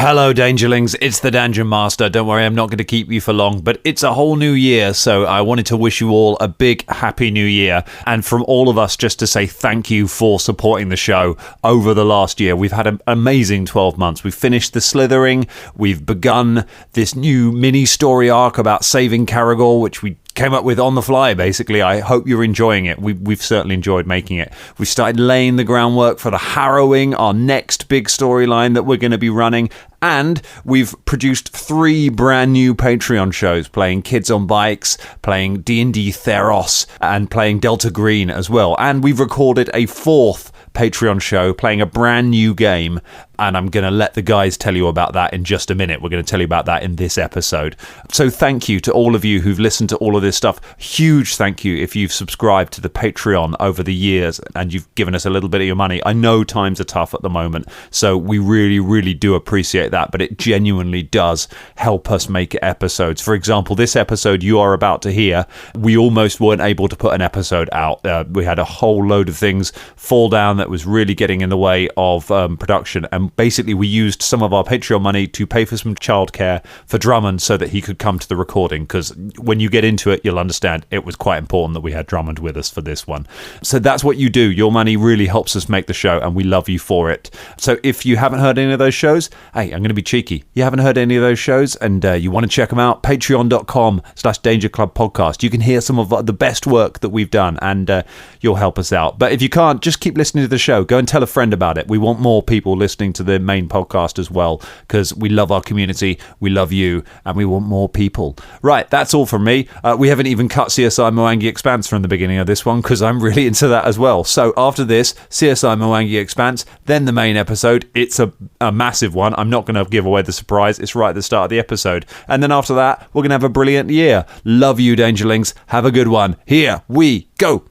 Hello, Dangerlings. It's the Danger Master. Don't worry, I'm not going to keep you for long, but it's a whole new year, so I wanted to wish you all a big happy new year. And from all of us, just to say thank you for supporting the show over the last year. We've had an amazing 12 months. We've finished the Slithering. We've begun this new mini story arc about saving Caragor, which we came up with on the fly, basically. I hope you're enjoying it. We've certainly enjoyed making it. We've started laying the groundwork for the Harrowing, our next big storyline that we're going to be running. And we've produced 3 brand new Patreon shows, playing Kids on Bikes, playing D&D Theros, and playing Delta Green as well. And we've recorded a 4th Patreon show playing a brand new game, and I'm going to let the guys tell you about that in just a minute. We're going to tell you about that in this episode. So thank you to all of you who've listened to all of this stuff. Huge thank you if you've subscribed to the Patreon over the years and you've given us a little bit of your money. I know times are tough at the moment, so we really, really do appreciate that, but it genuinely does help us make episodes. For example, this episode you are about to hear, we almost weren't able to put an episode out. We had a whole load of things fall down that was really getting in the way of production, and basically we used some of our Patreon money to pay for some childcare for Drummond so that he could come to the recording, because when you get into it you'll understand it was quite important that we had Drummond with us for this one. So that's what you do. Your money really helps us make the show, and we love you for it. So if you haven't heard any of those shows, hey, I'm going to be cheeky. You haven't heard any of those shows and you want to check them out, patreon.com/Danger Club Podcast. You can hear some of the best work that we've done, and you'll help us out. But if you can't, just keep listening to the show. Go and tell a friend about it. We want more people listening to the main podcast as well, because we love our community, we love you, and we want more people. Right, that's all from me. We haven't even cut CSI Mwangi Expanse from the beginning of this one, because I'm really into that as well. So after this, CSI Mwangi Expanse, then the main episode. It's a massive one. I'm not going to give away the surprise. It's right at the start of the episode. And then after that, we're going to have a brilliant year. Love you, Dangerlings. Have a good one. Here we go.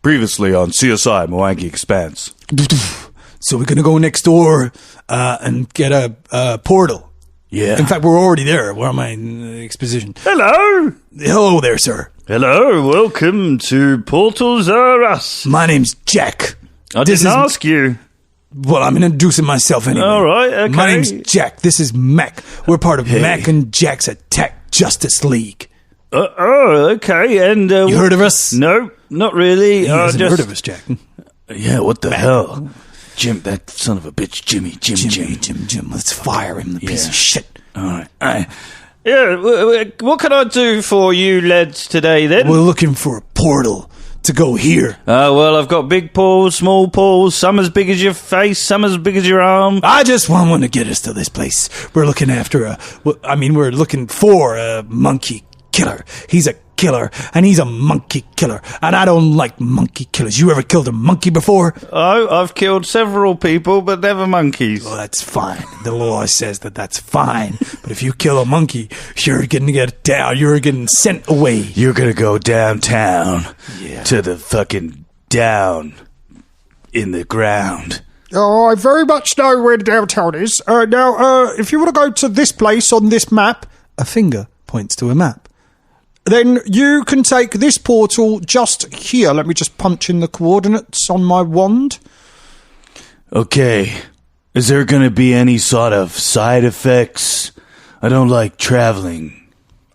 Previously on CSI Mwangi Expanse. So we're going to go next door and get a portal. Yeah. In fact, we're already there. Where am I in the exposition? Hello. Hello there, sir. Hello. Welcome to Portals R Us. My name's Jack. I didn't ask you. Well, I'm introducing myself anyway. All right, okay. My name's Jack. This is Mac. We're part of Mac and Jack's Attack Justice League. Okay. And you heard of us? No, not really. He hasn't heard of us, Jack. Yeah, what the hell? Jim, that son of a bitch, Jim. Let's fire him, the piece of shit. All right. Yeah, what can I do for you lads today, then? We're looking for a portal to go here. Well, I've got big paws, small paws, some as big as your face, some as big as your arm. I just want one to get us to this place. We're looking we're looking for a monkey killer. He's a killer, and he's a monkey killer, and I don't like monkey killers. You ever killed a monkey before? Oh, I've killed several people, but never monkeys. Well, that's fine. The law says that's fine. But if you kill a monkey, you're gonna get down. You're getting sent away. You're gonna go downtown to the fucking down in the ground. Oh, I very much know where the downtown is. Now, if you want to go to this place on this map, A finger points to a map. then you can take this portal just here. Let me just punch in the coordinates on my wand. Okay. Is there going to be any sort of side effects? I don't like traveling.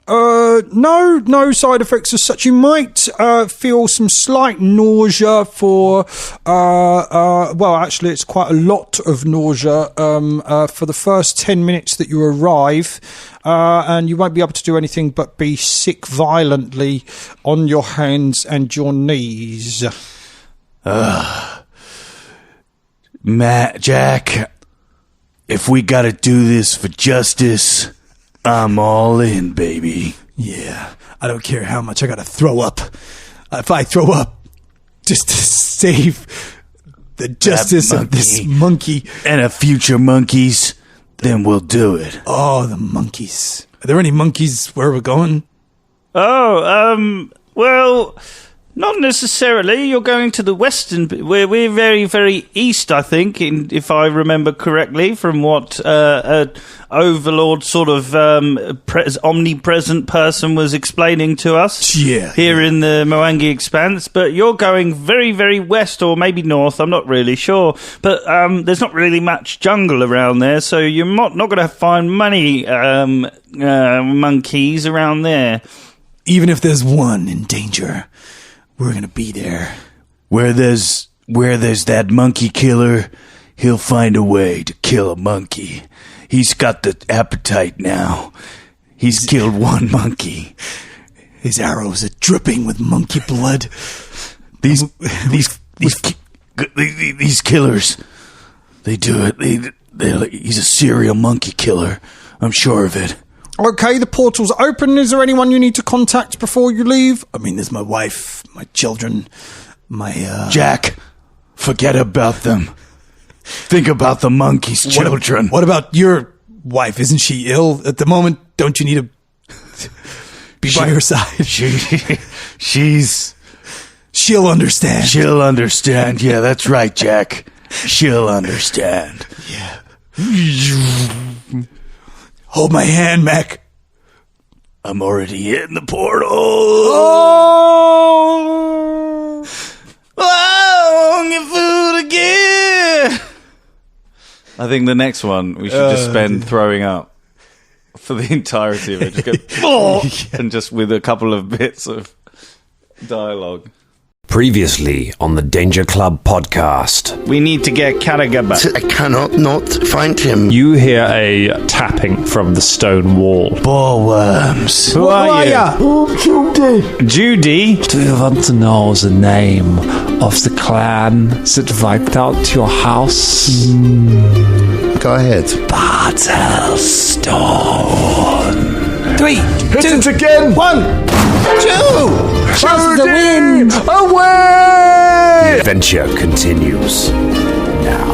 No side effects as such. You might feel some slight nausea for well, actually it's quite a lot of nausea for the first 10 minutes that you arrive, and you won't be able to do anything but be sick violently on your hands and your knees. Matt, Jack, if we gotta do this for justice, I'm all in, baby. Yeah, I don't care how much I gotta throw up. If I throw up just to save the justice of this monkey and a future monkeys, then we'll do it. Oh, the monkeys. Are there any monkeys where we're going? Oh, well, Not necessarily. You're going to the western. We're very, very east, I think, if I remember correctly, from what Overlord sort of omnipresent person was explaining to us here in the Mwangi Expanse. But you're going very, very west, or maybe north. I'm not really sure. But there's not really much jungle around there, so you're not going to find many monkeys around there. Even if there's one in danger, we're gonna be there. Where there's that monkey killer, he'll find a way to kill a monkey. He's got the appetite now. He's killed one monkey. His arrows are dripping with monkey blood. These killers, they do it. He's a serial monkey killer. I'm sure of it. Okay, the portal's open. Is there anyone you need to contact before you leave? I mean, there's my wife, my children, my, Jack, forget about them. Think about the monkey's children. What about your wife? Isn't she ill at the moment? Don't you need to be by her side? She'll understand. She'll understand. Yeah, that's right, Jack. She'll understand. Yeah. Hold my hand, Mac. I'm already in the portal. Oh, food again. I think the next one we should just spend throwing up for the entirety of it. Just go, and just with a couple of bits of dialogue. Previously on the Danger Club podcast. We need to get Karagaba. I cannot not find him. You hear a tapping from the stone wall. Ballworms. Who are you? Oh, Judy? Do you want to know the name of the clan that wiped out your house? Go ahead. Battlestone. 3, 2, it again. 1. That's the win! Away! The adventure continues now.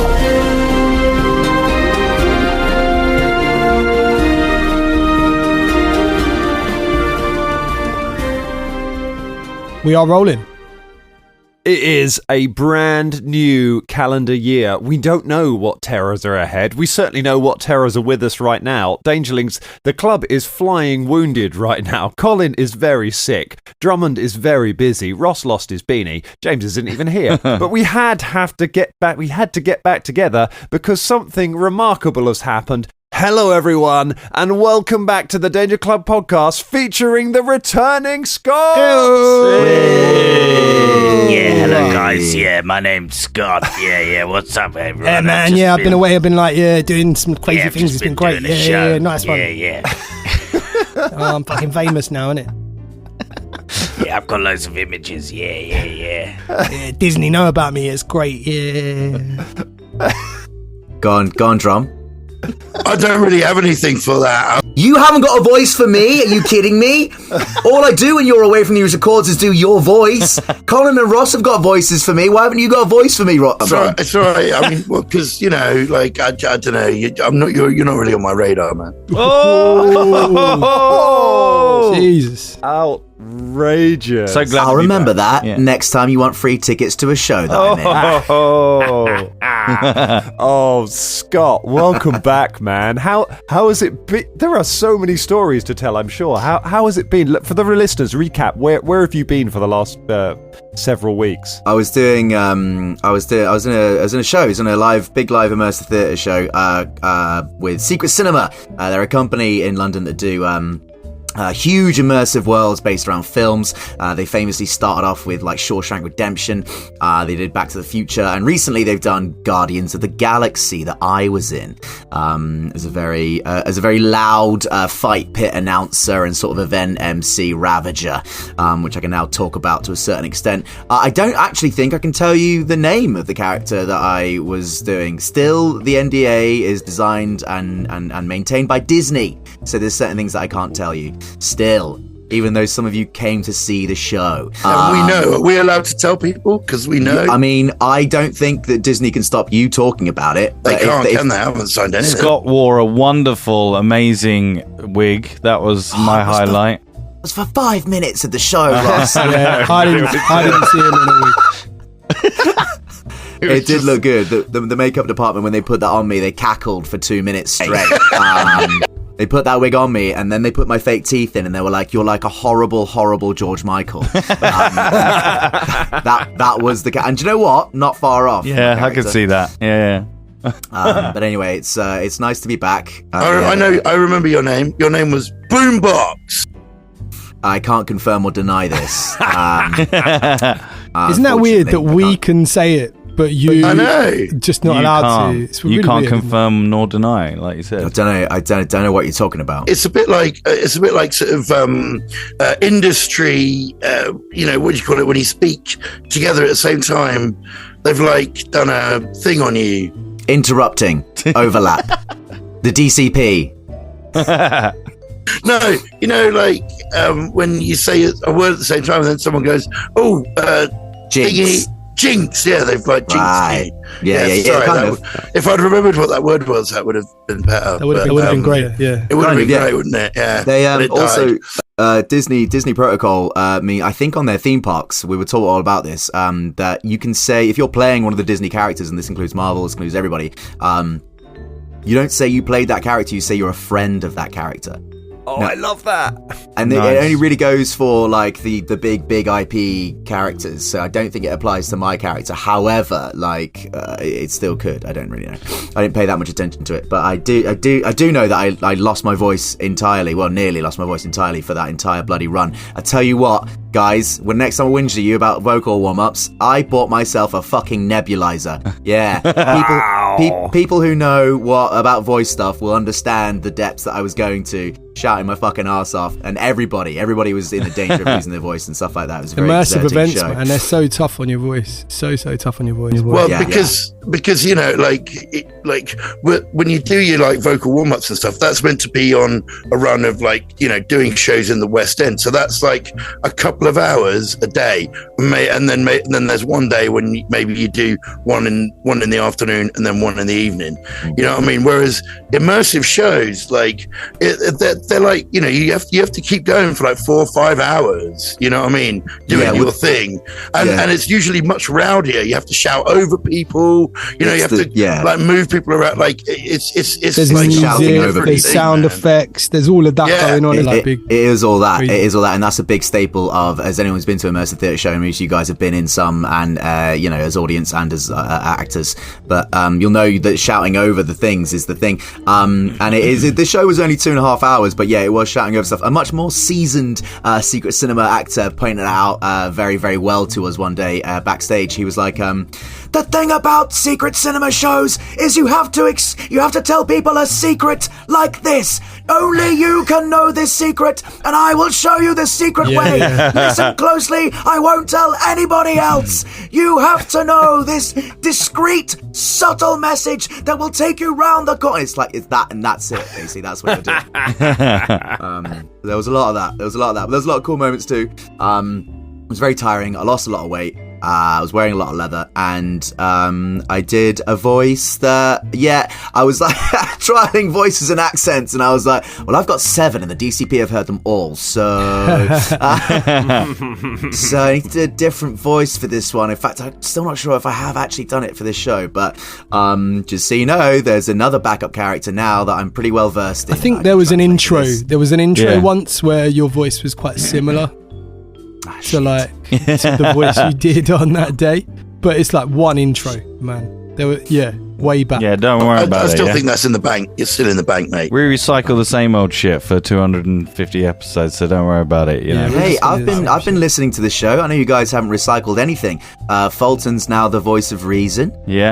We are rolling. It is a brand new calendar year. We don't know what terrors are ahead. We certainly know what terrors are with us right now. Dangerlings, the club is flying wounded right now. Colin is very sick. Drummond is very busy. Ross lost his beanie. James isn't even here. But we had to get back together because something remarkable has happened. Hello, everyone, and welcome back to the Danger Club podcast featuring the returning Scott. Yeah, hello guys. Yeah, my name's Scott. Yeah. What's up, everyone? Yeah, man. Yeah, I've been away. I've been doing some crazy I've things. just It's been great. doing a show. Yeah, nice one. Yeah. Oh, I'm fucking famous now, innit? Yeah, I've got loads of images. Yeah. Yeah, Disney know about me. It's great. Yeah. Go on, Drum. I don't really have anything for that. You haven't got a voice for me? Are you kidding me? All I do when you're away from these records is do your voice. Colin and Ross have got voices for me. Why haven't you got a voice for me, Ross? It's all right. I mean, well, because I don't know. You're not really on my radar, man. Oh! Jesus. Outrageous. So glad I'll to be remember back. that next time you want free tickets to a show that I'm in. Oh, Scott, welcome back, man. How has it been? There are so many stories to tell, I'm sure. How has it been? For the listeners, recap. Where have you been for the last several weeks? I was in a show. I was in a big live immersive theatre show with Secret Cinema. They're a company in London that do huge immersive worlds based around films. They famously started off with like Shawshank Redemption. They did Back to the Future, and recently they've done Guardians of the Galaxy that I was in as a very loud fight pit announcer and sort of event MC ravager, which I can now talk about to a certain extent. I don't actually think I can tell you the name of the character that I was doing. Still, the NDA is designed and maintained by Disney, so there's certain things that I can't tell you. Still, even though some of you came to see the show. And we know. Are we allowed to tell people? Because we know. I mean, I don't think that Disney can stop you talking about it. They can't, can they? Haven't signed anything. Scott wore a wonderful, amazing wig. That was my highlight. was for 5 minutes of the show, Ross. Yeah, I didn't see him in a week. It did look good. The makeup department, when they put that on me, they cackled for 2 minutes straight. They put that wig on me, and then they put my fake teeth in, and they were like, "You're like a horrible, horrible George Michael." That was the and do you know what? Not far off. Yeah, I could see that. Yeah. But anyway, it's nice to be back. I know. I remember your name. Your name was Boombox. I can't confirm or deny this. Isn't that weird that we can say it, but you just not allowed to? It's really you can't weird, confirm nor deny, like you said. I don't know what you're talking about. It's a bit like sort of industry. What do you call it when you speak together at the same time? They've like done a thing on you. Interrupting, overlap, the DCP. No, when you say a word at the same time, and then someone goes, "Oh, jinx." Jinx, yeah, they've like jinxed Right. me. Yeah. Sorry, if I'd remembered what that word was, that would have been better. That would have been great. Yeah, it would have been great, wouldn't it? Yeah. They also Disney Protocol. I think on their theme parks, we were taught all about this. That you can say if you're playing one of the Disney characters, and this includes Marvel, this includes everybody. You don't say you played that character. You say you're a friend of that character. Oh, I love that. And it only really goes for like the big IP characters. So I don't think it applies to my character. However, it still could. I don't really know. I didn't pay that much attention to it, but I do know that I lost my voice entirely. Well, nearly lost my voice entirely for that entire bloody run. I tell you what, guys, when next time I whinge to you about vocal warm-ups, I bought myself a fucking nebulizer. Yeah. People who know what about voice stuff will understand the depths that I was going to, shouting my fucking arse off, and everybody was in the danger of losing their voice and stuff like that. It was a very immersive events, show. man. They're so tough on your voice. So tough on your voice. Well, because when you do your like vocal warm-ups and stuff, that's meant to be on a run of doing shows in the West End. So that's like a couple of hours a day, and then there's one day when maybe you do one in the afternoon and then one in the evening. You know what I mean? Whereas immersive shows, they're like, you have to keep going for like 4 or 5 hours. You know what I mean? Doing your thing, and it's usually much rowdier. You have to shout over people. You have to like move people around. Like it's there's like music, shouting over. There's sound effects. There's all of that going on. It is all that. It is all that, and that's a big staple of. As anyone's been to immersive theatre show, and you guys have been in some, and as audience and as actors, but you'll know that shouting over the things is the thing. And it is. The show was only 2.5 hours, but it was shouting over stuff. A much more seasoned secret cinema actor pointed it out very, very well to us one day backstage. He was like, "The thing about secret cinema shows is you have to tell people a secret like this. Only you can know this secret, and I will show you the secret way. Listen closely. I won't tell anybody else. You have to know this discreet, subtle message that will take you round the corner." It's that, and that's it. Basically, that's what they're doing. There was a lot of that. But there's a lot of cool moments too. It was very tiring. I lost a lot of weight. I was wearing a lot of leather, and I did a voice that, I was like trialing voices and accents, and I was like, well, I've got 7, and the DCP have heard them all, so so I need to do a different voice for this one. In fact, I'm still not sure if I have actually done it for this show, but just so you know, there's another backup character now that I'm pretty well versed in. I think there was an intro. There was an intro once where your voice was quite similar to the voice you did on that day, but it's like one intro, man. There were way back. Yeah, don't worry about it. I still think that's in the bank. It's still in the bank, mate. We recycle the same old shit for 250 episodes, so don't worry about it. Hey, I've been listening to the show. I know you guys haven't recycled anything. Fulton's now the voice of reason. Yeah.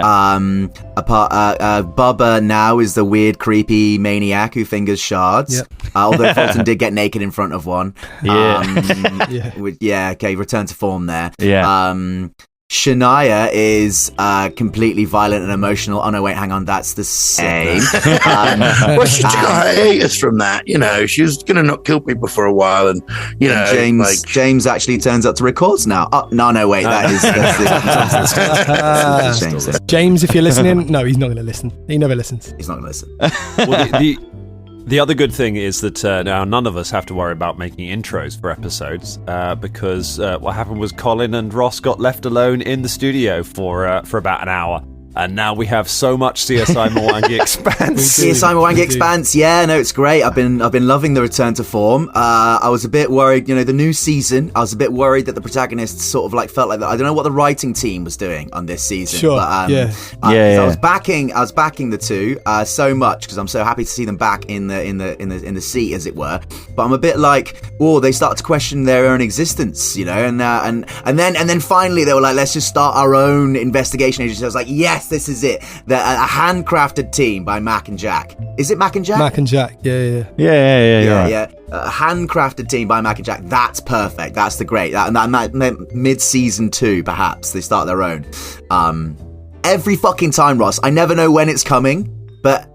Bubba now is the weird, creepy maniac who fingers shards. Yep. Although Fulton did get naked in front of one. Okay, return to form there. Yeah. Shania is completely violent and emotional. Oh no, wait, hang on, that's the same. Well, she took a hiatus from that. She was going to not kill people for a while, and James actually turns up to records now. Oh no, wait, that is James. James, if you're listening, no, he's not going to listen. He never listens. He's not going to listen. Well, The other good thing is that now none of us have to worry about making intros for episodes because what happened was Colin and Ross got left alone in the studio for about an hour. And now we have so much CSI Mwangi Expanse. CSI Mwangi Expanse, yeah, no, it's great. I've been loving the return to form. I was a bit worried, the new season. I was a bit worried that the protagonists sort of like felt like that. I don't know what the writing team was doing on this season. Sure, but, yeah. I was backing the two so much because I'm so happy to see them back in the seat, as it were. But I'm a bit like, they start to question their own existence, and then finally they were like, let's just start our own investigation agency. I was like, yes. This is it. A handcrafted team by Mac and Jack. Is it Mac and Jack? Mac and Jack, yeah. Yeah. A handcrafted team by Mac and Jack. That's perfect. That's the great. That mid-season 2, perhaps they start their own. Every fucking time, Ross. I never know when it's coming, but.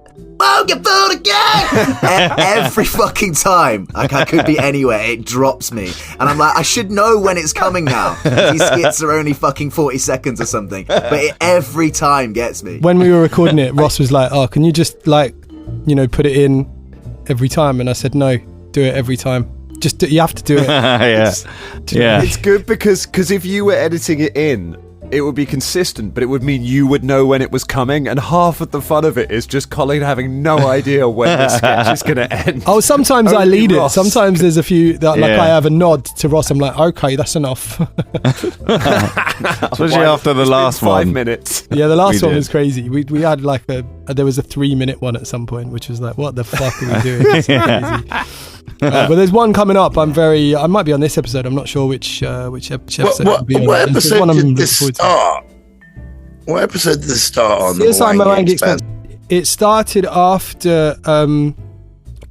Get food again! Every fucking time, like I could be anywhere, it drops me, and I'm like, I should know when it's coming now. These skits are only fucking 40 seconds or something, but it every time gets me. When we were recording it, Ross was like, "Oh, can you just put it in every time?" And I said, "No, do it every time. You have to do it." It's good because if you were editing it in, it would be consistent, but it would mean you would know when it was coming, and half of the fun of it is just Colin having no idea when the sketch is going to end. Oh, sometimes I lead Ross. It. Sometimes there's a few that I have a nod to Ross. I'm like, okay, that's enough. Especially after the last 5 minutes. Yeah, the last one was crazy. We had there was a 3-minute one at some point, which was like, what the fuck are we doing? It's crazy. But there's one coming up. I might be on this episode. I'm not sure which episode. What episode did this start? What episode did this start on? CSI Mwangi Expanse. It started after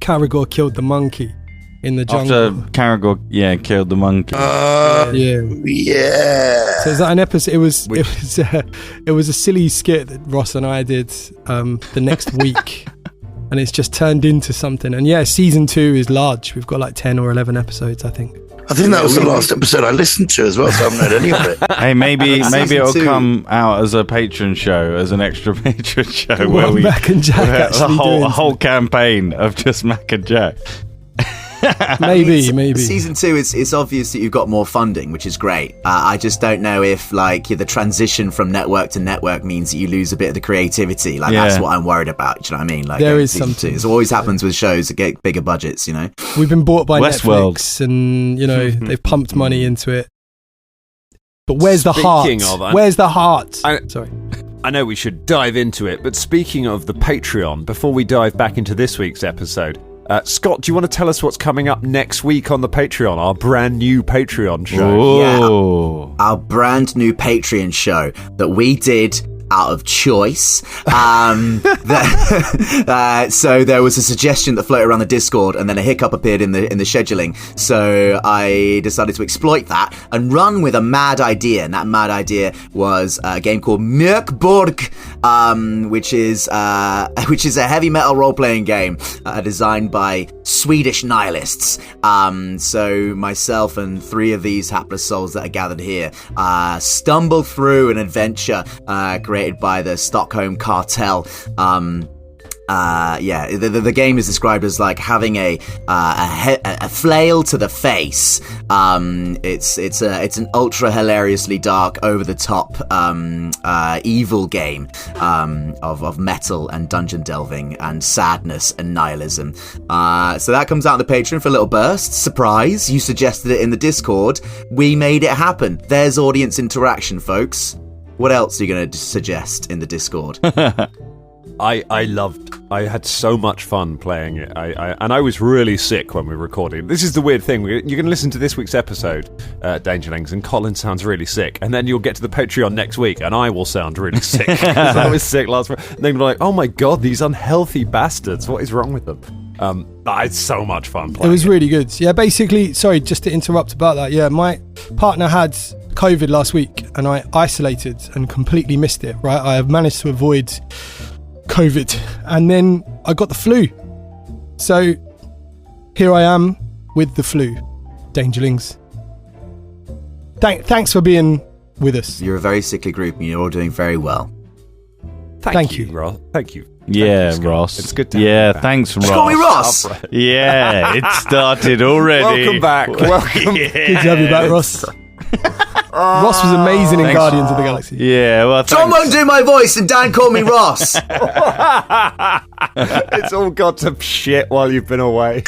Caragor killed the monkey in the jungle. After Caragor, killed the monkey. Yeah. So is that an episode? It was a silly skit that Ross and I did the next week. And it's just turned into something. And season 2 is large. We've got like 10 or 11 episodes, I think. I think that was the last episode I listened to as well, so I haven't heard any of it. Hey, maybe it'll come out as a patron show, as an extra patron show, where Mac and Jack actually a whole campaign of just Mac and Jack. Maybe. Season 2, it's obvious that you've got more funding, which is great. I just don't know if the transition from network to network means that you lose a bit of the creativity. That's what I'm worried about. Do you know what I mean? There is something. It always happens with shows that get bigger budgets. We've been bought by Westworld. Netflix, and they've pumped money into it. But where's the heart? Where's the heart? Sorry. I know we should dive into it, but speaking of the Patreon, before we dive back into this week's episode, Scott, do you want to tell us what's coming up next week on the Patreon, our brand new Patreon show? Yeah, our brand new Patreon show that we did out of choice. So there was a suggestion that floated around the Discord, and then a hiccup appeared in the scheduling. So I decided to exploit that and run with a mad idea. And that mad idea was a game called Mörkborg, which is a heavy metal role-playing game designed by Swedish nihilists. So myself and 3 of these hapless souls that are gathered here stumble through an adventure created by the Stockholm cartel. The game is described as like having a flail to the face. It's an ultra hilariously dark, over the top evil game of metal and dungeon delving and sadness and nihilism. So that comes out on the Patreon for a little burst. Surprise! You suggested it in the Discord. We made it happen. There's audience interaction, folks. What else are you going to suggest in the Discord? I had so much fun playing it. I was really sick when we were recording. This is the weird thing. You're going to listen to this week's episode, Dangerlings, and Colin sounds really sick. And then you'll get to the Patreon next week, and I will sound really sick. Because I was sick last week. And they'll be like, oh my god, these unhealthy bastards. What is wrong with them? I had so much fun playing it. It was really good. Yeah, basically, sorry, just to interrupt about that. Yeah, my partner had COVID last week, and I isolated and completely missed it, right? I have managed to avoid COVID, and then I got the flu. So here I am with the flu. Dangerlings. Thanks for being with us. You're a very sickly group, and you're all doing very well. Thank you, Ross. Thank you. Yeah, Ross. It's good to have you back. Thanks, Ross. Just call me Ross. Yeah, it started already. Welcome back. Welcome. Good to have you back, Ross. Ross was amazing in Guardians of the Galaxy. Yeah, well, John won't do my voice, and Dan called me Ross. It's all got to shit while you've been away.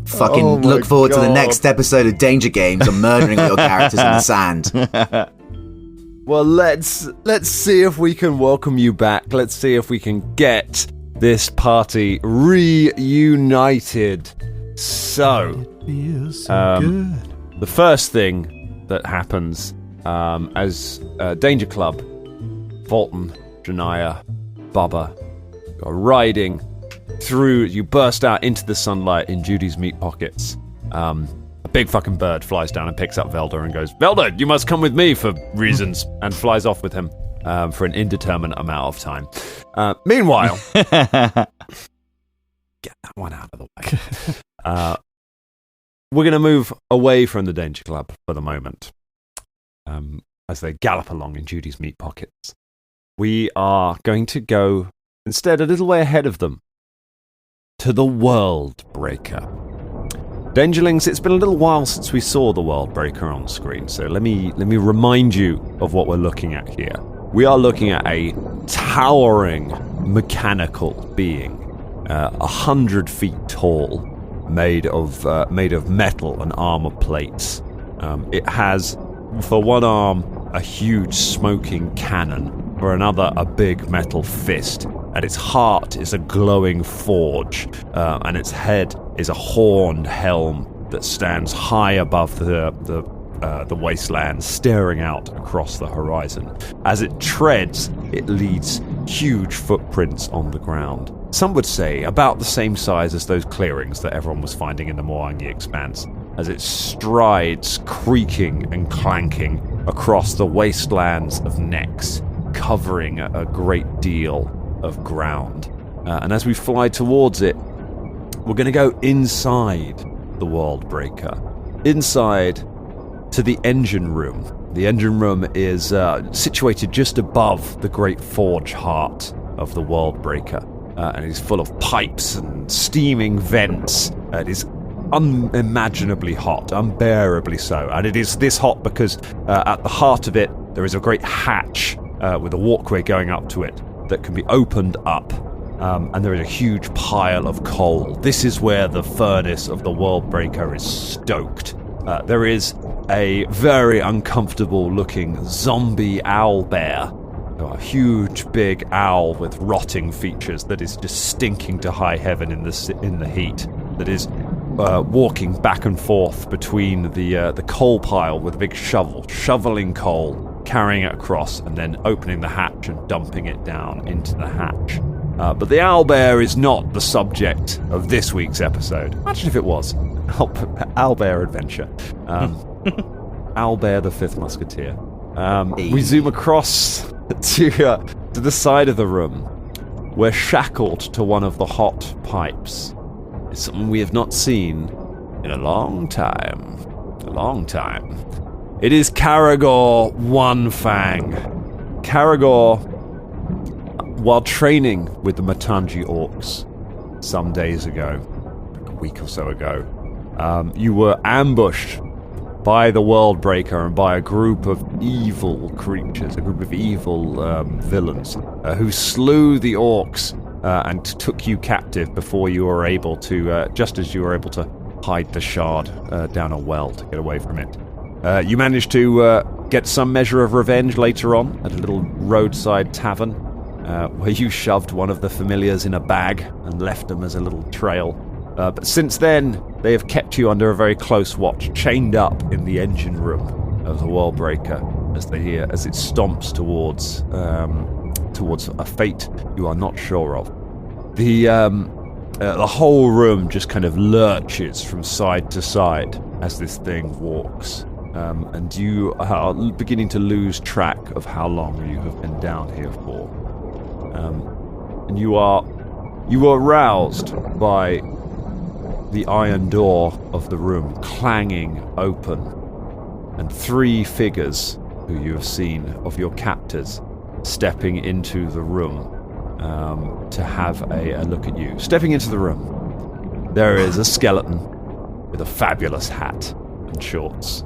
Fucking look forward to the next episode of Danger Games and murdering all your characters in the sand. Well, let's see if we can welcome you back. Let's see if we can get this party reunited. So, the first thing that happens as Danger Club, Fulton, Janaya, Bubba are riding through, you burst out into the sunlight in Judy's meat pockets. A big fucking bird flies down and picks up Velda and goes, Velda, you must come with me for reasons, and flies off with him for an indeterminate amount of time. Meanwhile, get that one out of the way. We're going to move away from the Danger Club for the moment. As they gallop along in Judy's meat pockets, we are going to go instead a little way ahead of them to the Worldbreaker. Dangerlings, it's been a little while since we saw the Worldbreaker on screen, so let me remind you of what we're looking at here. We are looking at a towering mechanical being, 100 feet tall, made of metal and armor plates. It has, for one arm, a huge smoking cannon, for another, a big metal fist. At its heart is a glowing forge, and its head is a horned helm that stands high above the wasteland, staring out across the horizon. As it treads, it leaves huge footprints on the ground. Some would say about the same size as those clearings that everyone was finding in the Moangi Expanse, as it strides, creaking and clanking across the wastelands of Nex, covering a great deal of ground. And as we fly towards it, we're going to go inside the Worldbreaker. Inside to the engine room. The engine room is situated just above the great forge heart of the Worldbreaker. And it is full of pipes and steaming vents. It is unimaginably hot, unbearably so. And it is this hot because at the heart of it, there is a great hatch with a walkway going up to it that can be opened up. And there is a huge pile of coal. This is where the furnace of the Worldbreaker is stoked. There is a very uncomfortable looking zombie owl bear. A huge big owl with rotting features that is just stinking to high heaven in the heat. That is walking back and forth between the coal pile with a big shovel, shoveling coal, carrying it across, and then opening the hatch and dumping it down into the hatch. But the owlbear is not the subject of this week's episode. Imagine if it was. Owlbear Adventure. Owlbear the Fifth Musketeer. We zoom across to the side of the room. We're shackled to one of the hot pipes. It's something we have not seen in a long time. A long time. It is Karagor One Fang. Karagor, while training with the Matangi Orcs some days ago, like a week or so ago, you were ambushed by the Worldbreaker and by a group of evil creatures, a group of evil villains, who slew the orcs and took you captive before you were able to, just as you were able to hide the shard down a well to get away from it. You managed to get some measure of revenge later on at a little roadside tavern, where you shoved one of the familiars in a bag and left them as a little trail. But since then, they have kept you under a very close watch, chained up in the engine room of the Worldbreaker as it stomps towards a fate you are not sure of. The whole room just kind of lurches from side to side as this thing walks, and you are beginning to lose track of how long you have been down here for. And you are roused by the iron door of the room clanging open, and 3 figures who you have seen of your captors stepping into the room. to have a look at you. Stepping into the room, there is a skeleton with a fabulous hat and shorts.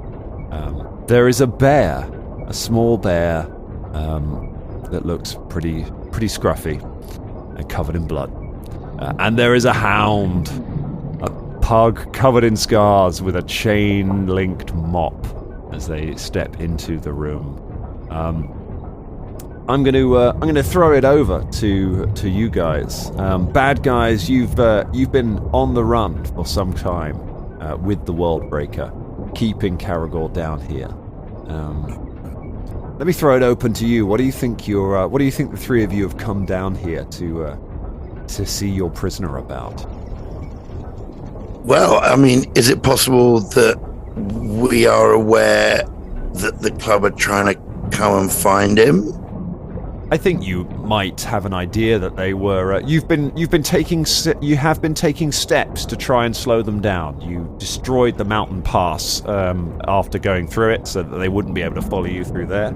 There is a bear, a small bear that looks pretty scruffy and covered in blood. And there is a hound, a pug covered in scars with a chain-linked mop as they step into the room. I'm going to throw it over to you guys. Bad guys, you've been on the run for some time with the Worldbreaker, keeping Caragor down here. Let me throw it open to you. What do you think the three of you have come down here to see your prisoner about? Well, I mean, is it possible that we are aware that the club are trying to come and find him? I think you might have an idea that they were. You have been taking steps to try and slow them down. You destroyed the mountain pass after going through it, so that they wouldn't be able to follow you through there.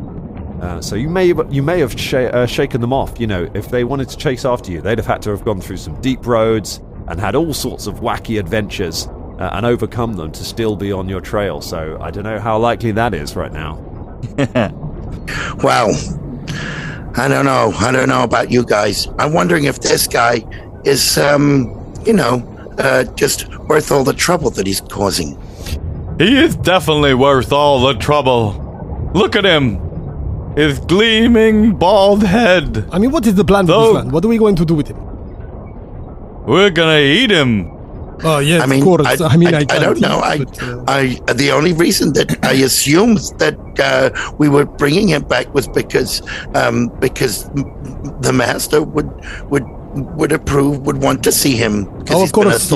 So you may have shaken them off. You know, if they wanted to chase after you, they'd have had to have gone through some deep roads and had all sorts of wacky adventures and overcome them to still be on your trail. So I don't know how likely that is right now. Well, I don't know about you guys. I'm wondering if this guy is, just worth all the trouble that he's causing. He is definitely worth all the trouble. Look at him. His gleaming bald head. I mean, what is the plan for this man? What are we going to do with him? We're gonna eat him. Oh, yes, I mean, of course. I don't know. The only reason that I assumed that we were bringing him back was because the master would approve, would want to see him. Oh, of course.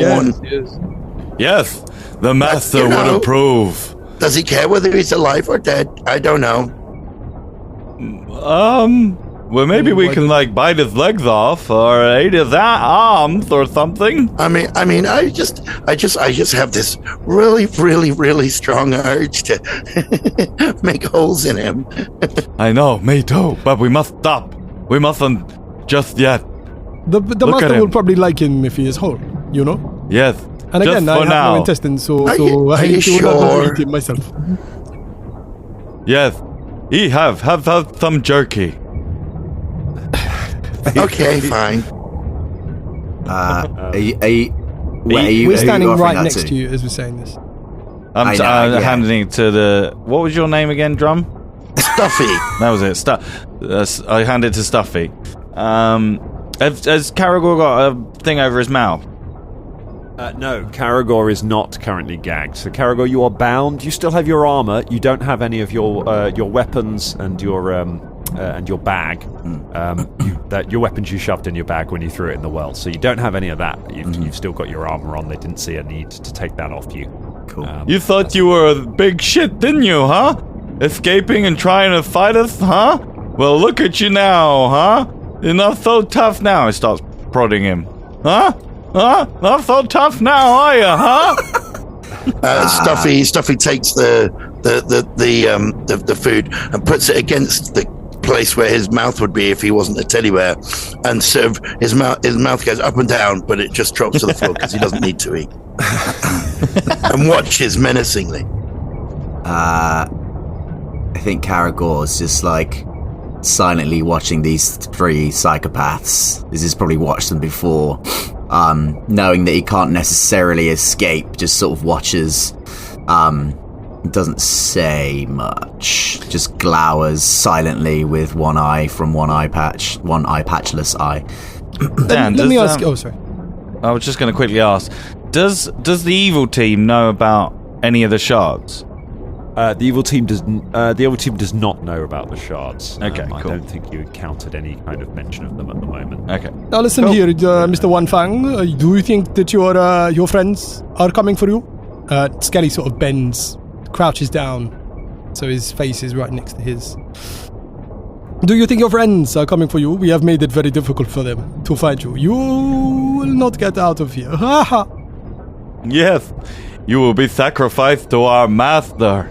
Yes, the master would approve. Does he care whether he's alive or dead? I don't know. Well, maybe we can bite his legs off or eat his arms or something. I mean, I just have this really, really, really strong urge to make holes in him. I know, me too. But we must stop. We mustn't just yet. The master will probably like him if he is whole. You know. Yes. And again, I have no intestines, so I will not eat him myself. Yes. Have some jerky. Okay, fine. We're standing right next to you as we're saying this. I'm handing it to the... What was your name again, Drum? Stuffy. That was it. I hand it to Stuffy. Has Caragor got a thing over his mouth? No, Caragor is not currently gagged. So Caragor, you are bound. You still have your armor. You don't have any of your weapons and your bag. Your weapons you shoved in your bag when you threw it in the well. So you don't have any of that. You've still got your armor on. They didn't see a need to take that off you. Cool. You thought you were a big shit, didn't you, huh? Escaping and trying to fight us, huh? Well, look at you now, huh? You're not so tough now. He starts prodding him. Huh? Not so tough now, are you, huh? Stuffy takes the food and puts it against the place where his mouth would be if he wasn't a teddy bear, and sort of his mouth goes up and down, but it just drops to the floor because he doesn't need to eat. And watches menacingly. I think Caragor's just silently watching these three psychopaths. He's probably watched them before. Knowing that he can't necessarily escape, just sort of watches, doesn't say much, just glowers silently with one patchless eye. Dan, let me ask. Oh, sorry. I was just going to quickly ask: Does the evil team know about any of the shards? The evil team does not know about the shards. Okay, cool. I don't think you encountered any kind of mention of them at the moment. Okay. Now listen here, Mr. One Fang. Do you think that your friends are coming for you? Skelly sort of bends, crouches down, so his face is right next to his. Do you think your friends are coming for you? We have made it very difficult for them to find you. You will not get out of here. Ha ha. Yes, you will be sacrificed to our master.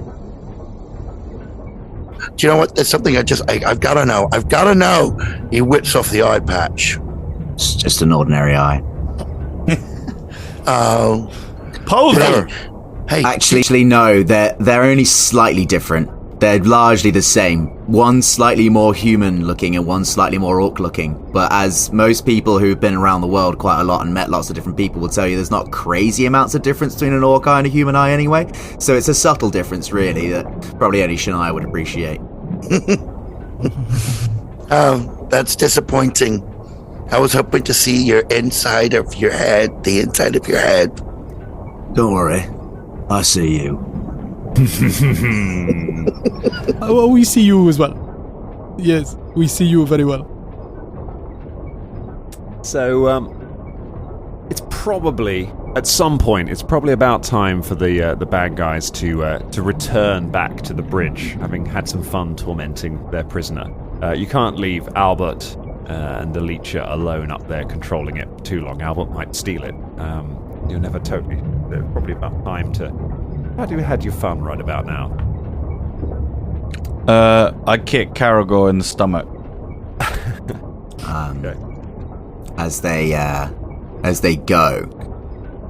Do you know what? There's something I've got to know. I've got to know. He whips off the eye patch. It's just an ordinary eye. Oh. Poser! Hey. Actually, no. They're only slightly different. They're largely the same. One slightly more human-looking and one slightly more orc-looking. But as most people who've been around the world quite a lot and met lots of different people will tell you, there's not crazy amounts of difference between an orc eye and a human eye anyway. So it's a subtle difference, really, that probably only Shania would appreciate. Oh, that's disappointing. I was hoping to see your inside of your head, the inside of your head. Don't worry. I see you. Well, we see you as well. Yes, we see you very well. So, it's probably at some point. It's probably about time for the bad guys to return back to the bridge, having had some fun tormenting their prisoner. You can't leave Albert and the Leecher alone up there controlling it too long. Albert might steal it. You're never totally. Probably about time to. How do you had your fun right about now? I kick Caragor in the stomach. Okay. As they go,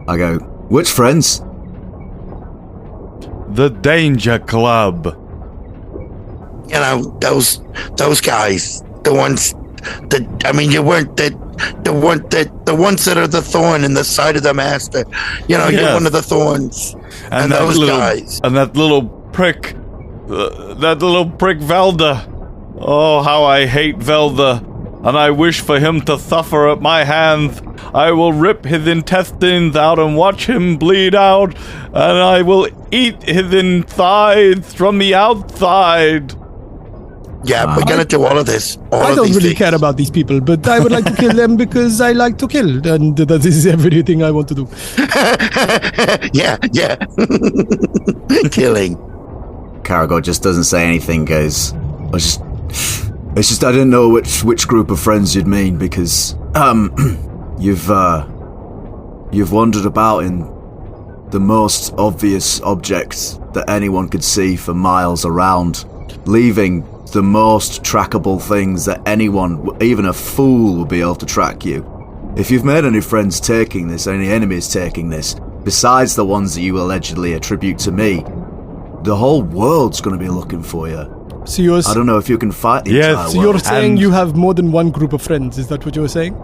I go, which friends? The Danger Club. You know, those guys, the ones that, I mean, you weren't the ones that are the thorn in the side of the master. You know, you're one of the thorns. And those guys. And that little prick Velda. Oh, how I hate Velda. And I wish for him to suffer at my hands. I will rip his intestines out and watch him bleed out. And I will eat his insides from the outside. Yeah, we're going to do all of this. I don't really care about these people, but I would like to kill them because I like to kill, and that is everything I want to do. Yeah. Killing. Caragor just doesn't say anything, goes, it's just I didn't know which group of friends you'd mean, because you've wandered about in the most obvious objects that anyone could see for miles around, leaving the most trackable things that anyone, even a fool, will be able to track you. If you've made any friends taking this, any enemies taking this, besides the ones that you allegedly attribute to me, the whole world's going to be looking for you. So you're I don't know if you can fight the entire world. So you're saying you have more than one group of friends, is that what you're saying?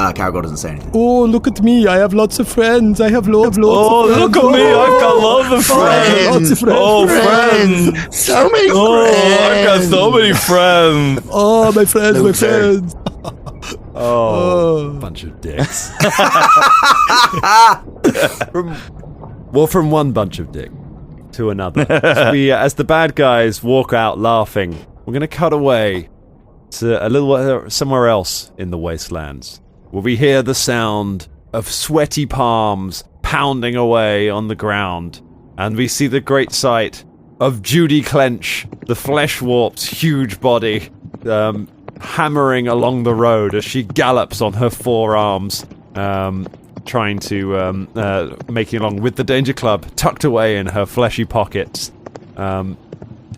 Caragor doesn't say anything. Oh, look at me, I have lots of friends, I have lots of friends. Look at me, I've got lots of friends. Lots of friends. Oh, friends. So many friends. I've got so many friends. Oh, my friends, my friends. Bunch of dicks. From one bunch of dick to another. As the bad guys walk out laughing, we're going to cut away to a little somewhere else in the wastelands, where we hear the sound of sweaty palms pounding away on the ground, and we see the great sight of Judy Clench, the flesh-warped, huge body, hammering along the road as she gallops on her forearms, trying to make it along with the Danger Club tucked away in her fleshy pockets.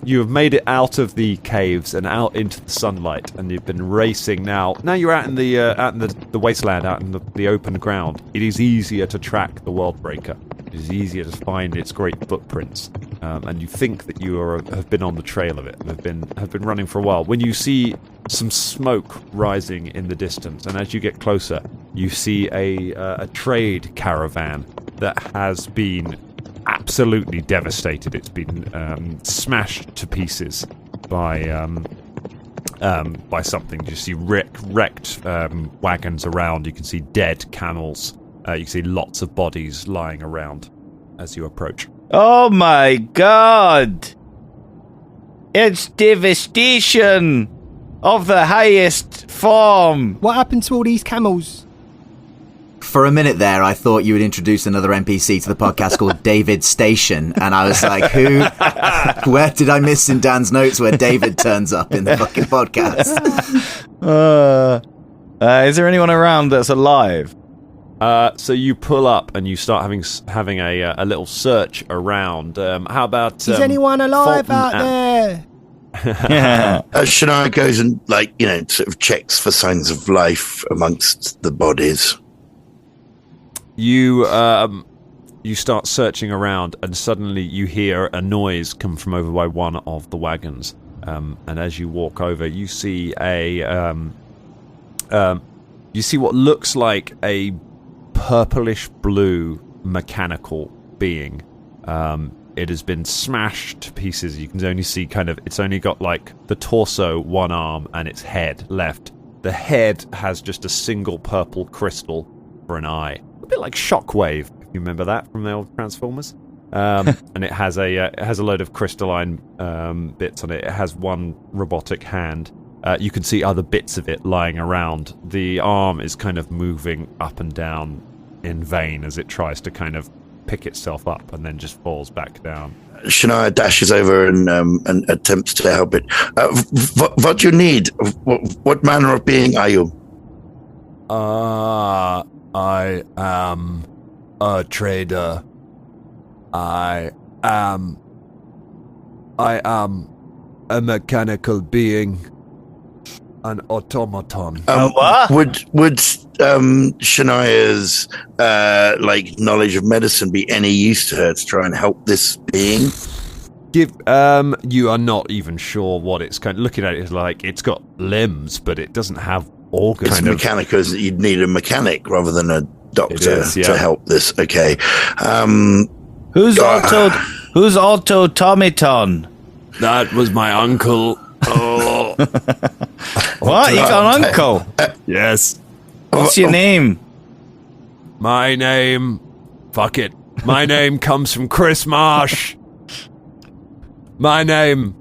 You have made it out of the caves and out into the sunlight, and you've been racing now. Now you're out in the wasteland, out in the open ground. It is easier to track the Worldbreaker. It is easier to find its great footprints, and you think that you have been on the trail of it and have been running for a while. When you see some smoke rising in the distance, and as you get closer, you see a trade caravan that has been absolutely devastated. It's been smashed to pieces by something. You see wrecked wagons around. You can see dead camels. You can see lots of bodies lying around as you approach. Oh my god! It's devastation of the highest form. What happened to all these camels? For a minute there, I thought you would introduce another NPC to the podcast called David Station, and I was like, where did I miss in Dan's notes where David turns up in the fucking podcast? Is there anyone around that's alive? So you pull up and you start having a little search around. How about... Is anyone alive Fulton out there? Shania goes and, sort of checks for signs of life amongst the bodies. You start searching around, and suddenly you hear a noise come from over by one of the wagons. And as you walk over, you see you see what looks like a purplish blue mechanical being. It has been smashed to pieces. You can only see it's only got the torso, one arm, and its head left. The head has just a single purple crystal for an eye. A bit like Shockwave, if you remember that from the old Transformers. And it has a load of crystalline bits on it. It has one robotic hand. You can see other bits of it lying around. The arm is kind of moving up and down in vain as it tries to kind of pick itself up and then just falls back down. Shania dashes over and attempts to help it. What do you need? What manner of being are you? I am a trader. I am a mechanical being, an automaton. What? Would Shania's knowledge of medicine be any use to her to try and help this being? You are not even sure what it's kind of looking at. It like it's got limbs, but it doesn't have organs. It's mechanical. You'd need a mechanic rather than a doctor to help this. Okay. Who's automaton? That was my uncle. Oh. What? You got an uncle? Yes. What's your name? My name... Fuck it. My name comes from Chris Marsh. My name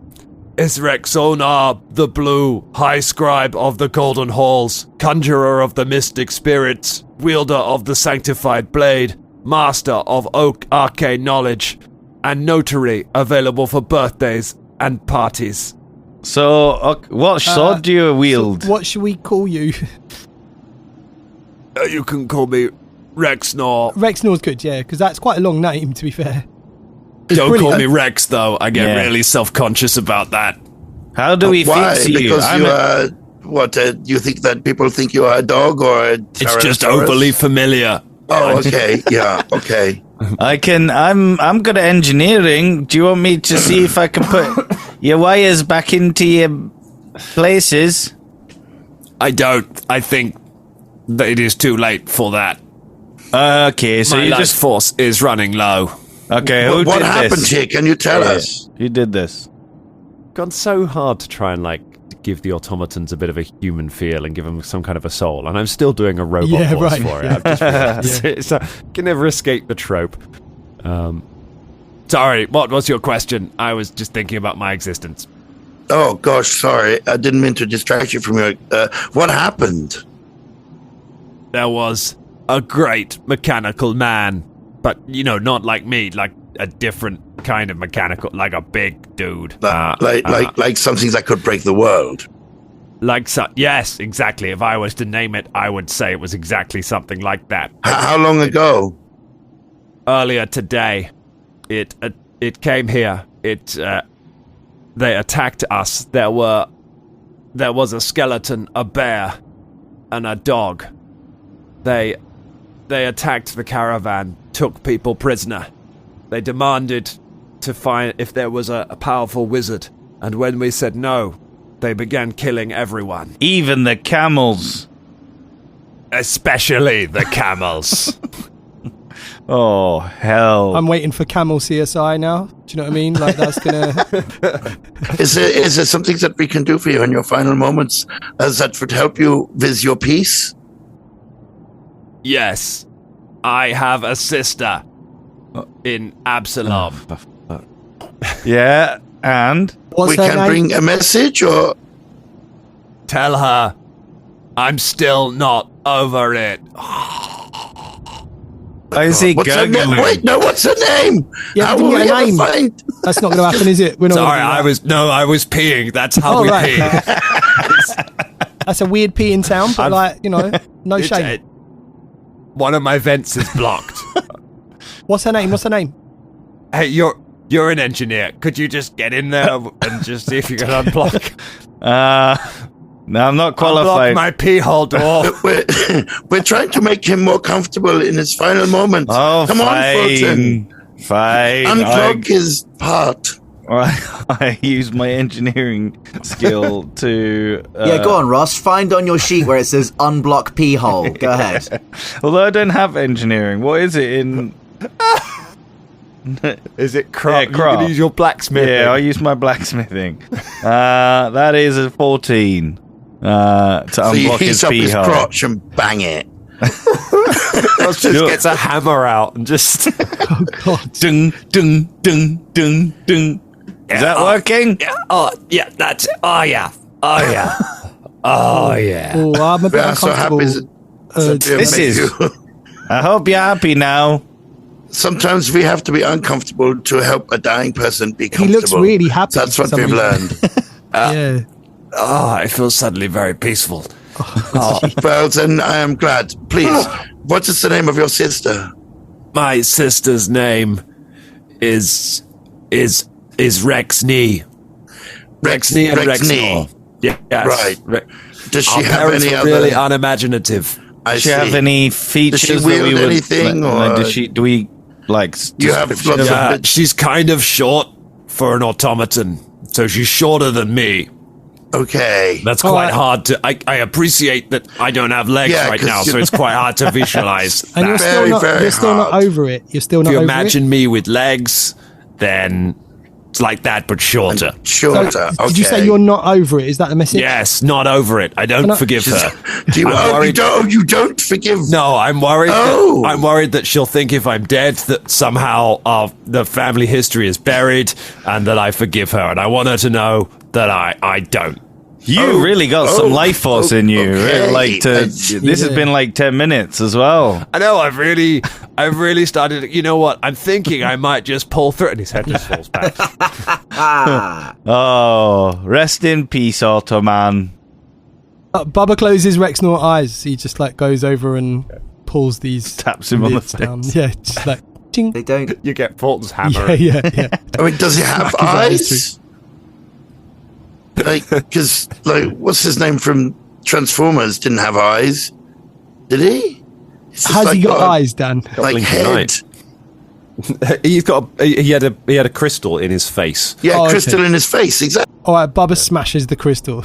is Rexonar the Blue, High Scribe of the Golden Halls, Conjurer of the Mystic Spirits, Wielder of the Sanctified Blade, Master of Oak Arcane Knowledge, and Notary available for birthdays and parties. So, what sword do you wield? So what should we call you? You can call me Rexnor. Rexnor's good, yeah, because that's quite a long name, to be fair. Don't call me Rex, though. I get really self-conscious about that. How do we fix you? Because you are... What, you think that people think you are a dog or a It's just overly familiar. Oh, okay. Yeah, okay. I'm good at engineering. Do you want me to see if I can put your wires back into your places? I don't. I think that it is too late for that. Okay, so my you life just force is running low. Okay, what happened here? Can you tell us? You did this. Gone so hard to try and give the automatons a bit of a human feel and give them some kind of a soul, and I'm still doing a robot voice for it. I've just realized it. So can never escape the trope. Sorry, what was your question? I was just thinking about my existence. Oh gosh, sorry. I didn't mean to distract you from your... what happened? There was a great mechanical man, but, not like me, like a different kind of mechanical, like a big dude. Like something that could break the world. Yes, exactly. If I was to name it, I would say it was exactly something like that. How long ago? Earlier today. It came here. They attacked us. There was a skeleton, a bear, and a dog. They attacked the caravan, took people prisoner. They demanded to find if there was a powerful wizard, and when we said no, they began killing everyone. Even the camels. Especially the camels. Oh, hell. I'm waiting for Camel CSI now. Do you know what I mean? Like, that's gonna... Is there something that we can do for you in your final moments that would help you with your peace? Yes. I have a sister in Absalom. Yeah, and? We can bring a message, or... Tell her I'm still not over it. What's her name? Wait, no, what's her name? Yeah, how will we ever find... That's not going to happen, is it? We're not. Sorry, I was peeing. That's how we pee. That's a weird peeing sound, but no shame. one of my vents is blocked. What's her name? Hey, you're an engineer. Could you just get in there and just see if you can unblock? No, I'm not qualified. Unblock my pee hole door. We're trying to make him more comfortable in his final moments. Oh, come on, Fulton. Fine. Unclog his part. I use my engineering skill to... Yeah, go on, Ross. Find on your sheet where it says unblock pee hole. Go ahead. Although I don't have engineering. What is it in... Is it craft? Yeah, craft. You can use your blacksmithing. Yeah, I use my blacksmithing. That is a 14 to unblock his up pee his hole. crotch and bang it. Ross just gets a hammer out and just... Oh, God. Ding, ding, ding, ding, ding. Is that working? Yeah. Oh, yeah. That's it. Oh, yeah. Oh, yeah. Oh, yeah. Oh, I'm a bit We are so uncomfortable. happy. This is... I hope you're happy now. Sometimes we have to be uncomfortable to help a dying person be He comfortable. looks really happy. That's for what some we've reason. learned. Yeah. Oh, I feel suddenly very peaceful. Well, then I am glad. Please, what is the name of your sister? My sister's name is Rexney. Rexney and Rexney. Rexnor. Yes. Right. Does she Our have parents any were other... really unimaginative. I Does she see. have any features Does she that we wield would... anything, like, or- does she... Do we, like... You have description lots of- of- Yeah, she's kind of short for an automaton, so she's shorter than me. Okay. That's quite hard to... I appreciate that I don't have legs Yeah, right 'cause now, so it's quite hard to visualize And you're that. still Very, not. very You're still not hard. over it. You're still If not you over imagine me with legs, then it's like that, but shorter. Shorter. it. So, Okay. did you say you're not over it? Is that the message? Yes, not over it. I don't forgive her. Do you, I'm worried- you don't forgive? No, I'm worried. Oh. I'm worried that she'll think if I'm dead that somehow the family history is buried and that I forgive her. And I want her to know that I don't. You really got some life force in you. okay. Like this has been like 10 minutes as well. I know. I've really started. You know what? I'm thinking I might just pull through. And his head just falls back. Oh, rest in peace, Ottoman. Bubba closes Rexnor eyes. He just like goes over and pulls these Taps him on the lids down. face. Yeah, just like ching. They don't. You get Fulton's hammer. Yeah. I mean, does he have Smack his eyes eyes? Like, because what's his name from Transformers didn't have eyes, did he? It's just Has he got a- eyes, Dan? Like Blinking head. light. He had a crystal in his face. Yeah, Oh, okay. crystal in his face. Exactly. All right, Bubba smashes the crystal.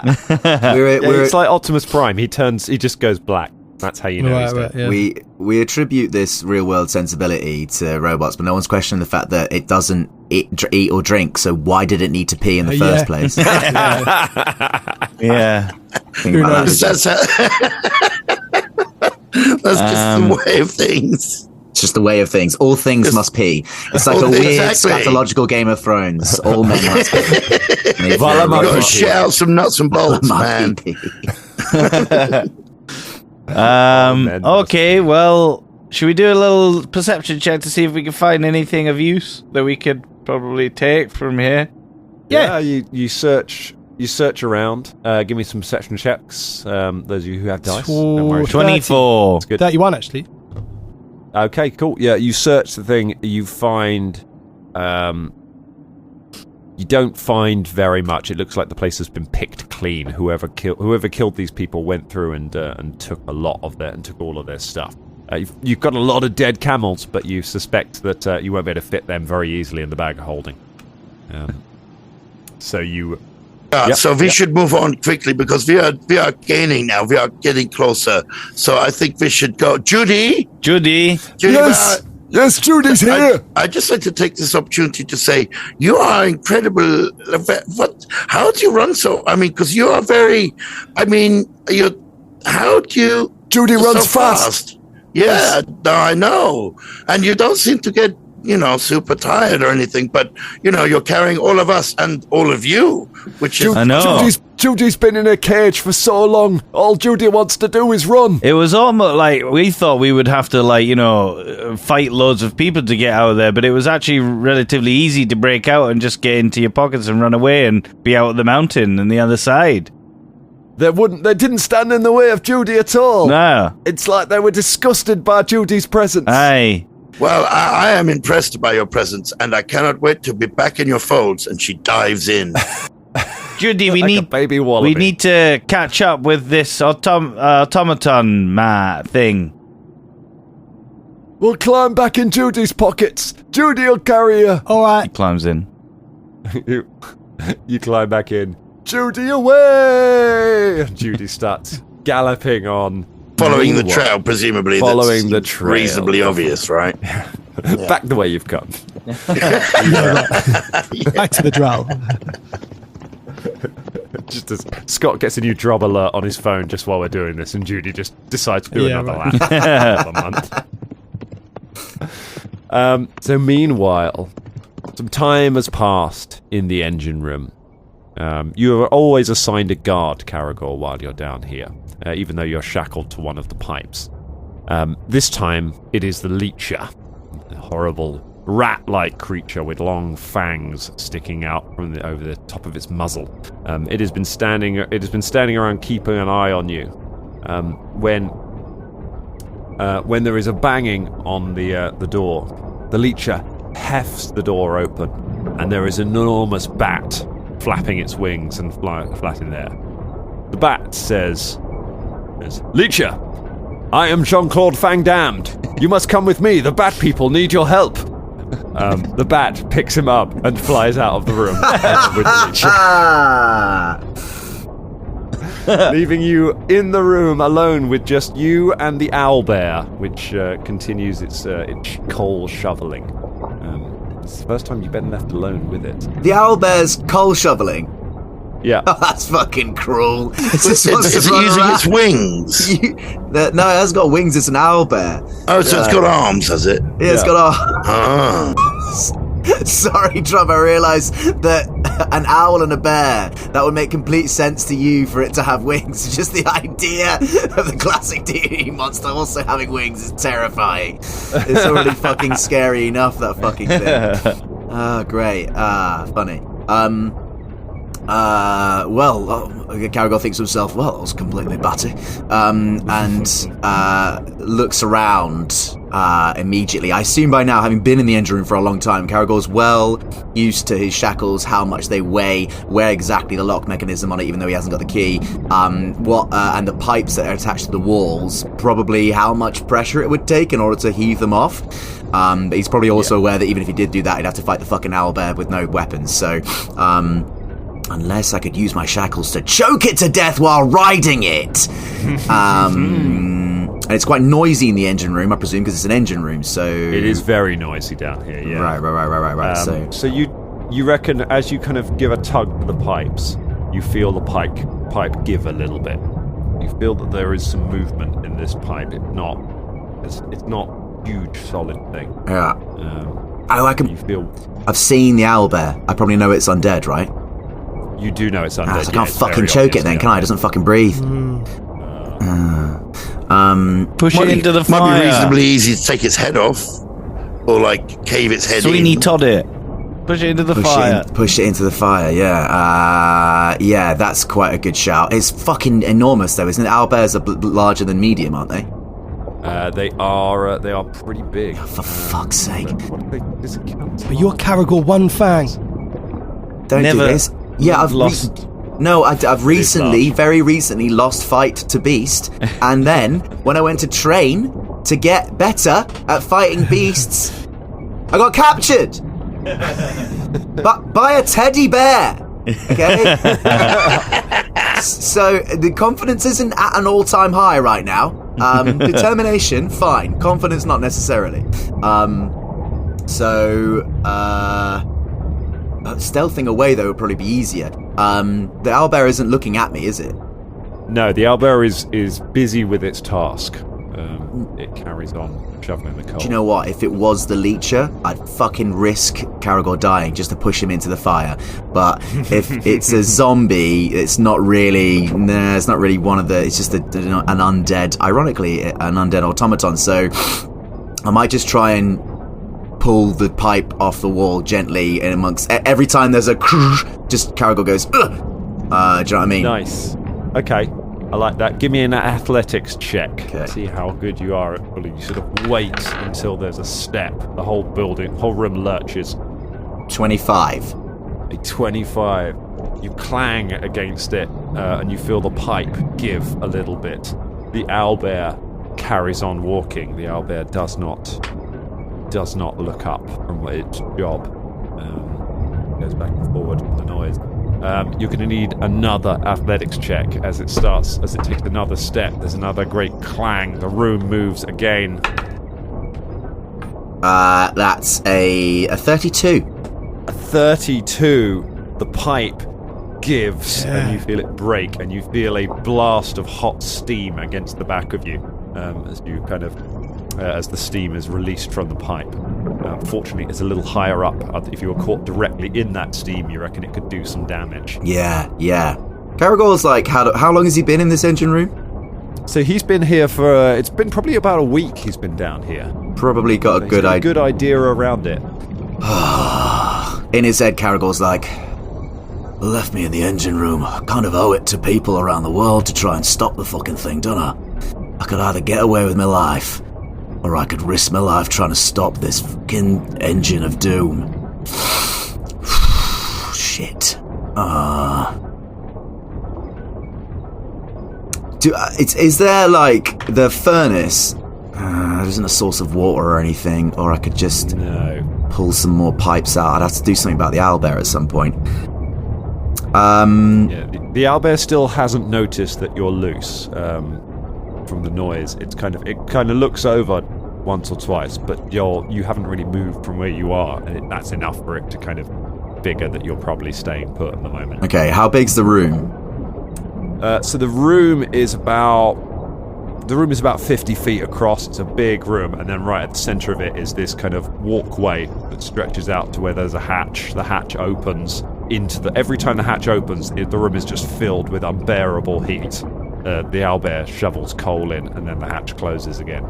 It's like Optimus Prime. He just goes black. That's how you know he's dead. yeah. We attribute this real world sensibility to robots, but no one's questioning the fact that it doesn't eat or drink. So why did it need to pee in the first place? Yeah. Who knows? That's just the way of things. It's just the way of things. All things must pee. It's like a weird Exactly. scatological Game of Thrones. All men must pee. And if You've you're a got to robot, shit out some nuts and bolts, man. pee. Okay, well, should we do a little perception check to see if we can find anything of use that we could probably take from here? Yeah, you search around. Give me some perception checks. Those of you who have dice. Don't worry. 24. That's good. 31, actually. Okay, cool. Yeah, you search the thing. You find. You don't find very much. It looks like the place has been picked clean. Whoever killed these people went through and took a lot of and took all of their stuff. You've got a lot of dead camels, but you suspect that you won't be able to fit them very easily in the bag of holding. So you. So we should move on quickly because we are gaining now. We are getting closer. So I think we should go. Judy? Yes, Judy's here. I'd just like to take this opportunity to say you are incredible. How do you run so? I mean, because you are very. I mean, how do you? Judy runs so fast. Yeah, no, I know, and you don't seem to get super tired or anything. But you're carrying all of us and all of you, which is I know. Judy's been in a cage for so long. All Judy wants to do is run. It was almost like we thought we would have to, fight loads of people to get out of there, but it was actually relatively easy to break out and just get into your pockets and run away and be out of the mountain and the other side. They didn't stand in the way of Judy at all. No. It's like they were disgusted by Judy's presence. Hey. Well, I am impressed by your presence, and I cannot wait to be back in your folds. And she dives in. Judy, Like a baby wallaby. we need to catch up with this automaton thing. We'll climb back in Judy's pockets. Judy will carry you. All right. He climbs in. You climb back in. Judy, away! Judy starts galloping on. Following the Meanwhile- trail, presumably. Following that's the trail. reasonably obvious, right? Back the way you've come. Back to the drow. Just as Scott gets a new job alert on his phone just while we're doing this, and Judy just decides to do another lap. Another month. So meanwhile, some time has passed in the engine room. You are always assigned a guard, Caragor, while you're down here, even though you're shackled to one of the pipes. This time, it is the Leecher, a horrible rat-like creature with long fangs sticking out from over the top of its muzzle. It has been standing around keeping an eye on you. When there is a banging on the door, the Leecher hefts the door open, and there is an enormous bat flapping its wings and flying flat in there. The bat says, "Leecher, I am Jean-Claude Fangdamned. You must come with me. The bat people need your help." The bat picks him up and flies out of the room with the Leecher. Leaving you in the room alone with just you and the owlbear, which continues its coal shoveling. It's the first time you've been left alone with it. The owlbear's coal shoveling. Yeah. Oh, that's fucking cruel. Is it using its wings? No, it hasn't got wings. It's an owlbear. Oh, so it's got arms, has it? Yeah, it's got arms. Ah. Sorry, Drum, I realised that an owl and a bear, that would make complete sense to you for it to have wings. Just the idea of the classic D&D monster also having wings is terrifying. It's already fucking scary enough, that fucking thing. Ah, great. Funny. Caragor thinks to himself, well, that was completely batty, and looks around immediately. I assume by now, having been in the engine room for a long time, Caragor's well used to his shackles, how much they weigh, where exactly the lock mechanism on it, even though he hasn't got the key, and the pipes that are attached to the walls, probably how much pressure it would take in order to heave them off. But he's probably also aware that even if he did do that, he'd have to fight the fucking owlbear with no weapons, so... unless I could use my shackles to choke it to death while riding it. And it's quite noisy in the engine room, I presume, because it's an engine room, so... It is very noisy down here, yeah. Right. So you reckon as you kind of give a tug to the pipes, you feel the pipe give a little bit. You feel that there is some movement in this pipe. It's not a huge, solid thing. Yeah. I can... You feel... I've seen the owlbear. I probably know it's undead, right? You do know it's undead. So I can't fucking choke it then, can I? It doesn't fucking breathe. Push it into the fire. Might be reasonably easy to take its head off, or like cave its head in. Sweeney Todd it. Push it into the fire. Push it into the fire. Yeah. Yeah, that's quite a good shout. It's fucking enormous, though, isn't it? Owlbears are larger than medium, aren't they? They are pretty big. For fuck's sake! But you're Caragor One Fang. Don't do this. Yeah, I've lost. I've recently, very recently, lost fight to beast, and then when I went to train to get better at fighting beasts, I got captured, but by a teddy bear. Okay. So the confidence isn't at an all-time high right now. Determination, fine. Confidence, not necessarily. Stealthing away, though, would probably be easier. The owlbear isn't looking at me, is it? No, the owlbear is busy with its task. It carries on shoveling the coal. Do you know what? If it was the Leecher, I'd fucking risk Caragor dying just to push him into the fire. But if it's a zombie, it's not really... it's not really one of the... It's just an undead... Ironically, an undead automaton. So I might just try and pull the pipe off the wall gently, and amongst every time there's a just Caragor goes, ugh! Do you know what I mean? Nice. Okay. I like that. Give me an athletics check. Okay. See how good you are at pulling. You sort of wait until there's a step. The whole room lurches. 25. A 25. You clang against it, and you feel the pipe give a little bit. The owlbear carries on walking. The owlbear does not look up from its job. Goes back and forward with the noise. You're going to need another athletics check as it takes another step. There's another great clang. The room moves again. That's a 32. A 32. The pipe gives, and you feel it break, and you feel a blast of hot steam against the back of you as you kind of as the steam is released from the pipe. Fortunately, it's a little higher up. If you were caught directly in that steam, you reckon it could do some damage. Yeah. Caragor's like, how long has he been in this engine room? So he's been here for, it's been probably about a week he's been down here. Probably got a good idea around it. In his head, Caragor's like, left me in the engine room. I kind of owe it to people around the world to try and stop the fucking thing, don't I? I could either get away with my life, or I could risk my life trying to stop this fucking engine of doom. Shit. Is there, like, the furnace? There isn't a source of water or anything, or I could just pull some more pipes out. I'd have to do something about the owlbear at some point. The owlbear still hasn't noticed that you're loose from the noise. It kind of looks over once or twice, but you haven't really moved from where you are, and that's enough for it to kind of figure that you're probably staying put at the moment. Okay, how big's the room? So the room is about 50 feet across. It's a big room, and then right at the center of it is this kind of walkway that stretches out to where there's a hatch. The hatch opens every time the hatch opens, the room is just filled with unbearable heat. The owlbear shovels coal in, and then the hatch closes again.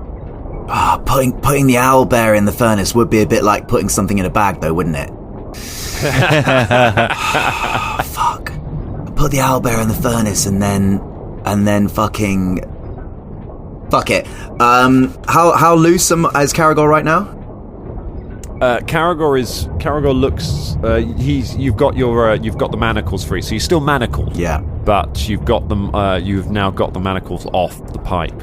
Putting the owlbear in the furnace would be a bit like putting something in a bag, though, wouldn't it? Fuck. Put the owlbear in the furnace and then fucking... Fuck it. How loose is Caragor right now? Caragor looks. You've got the manacles free, so you're still manacled. Yeah. But you've got them. You've now got the manacles off the pipe.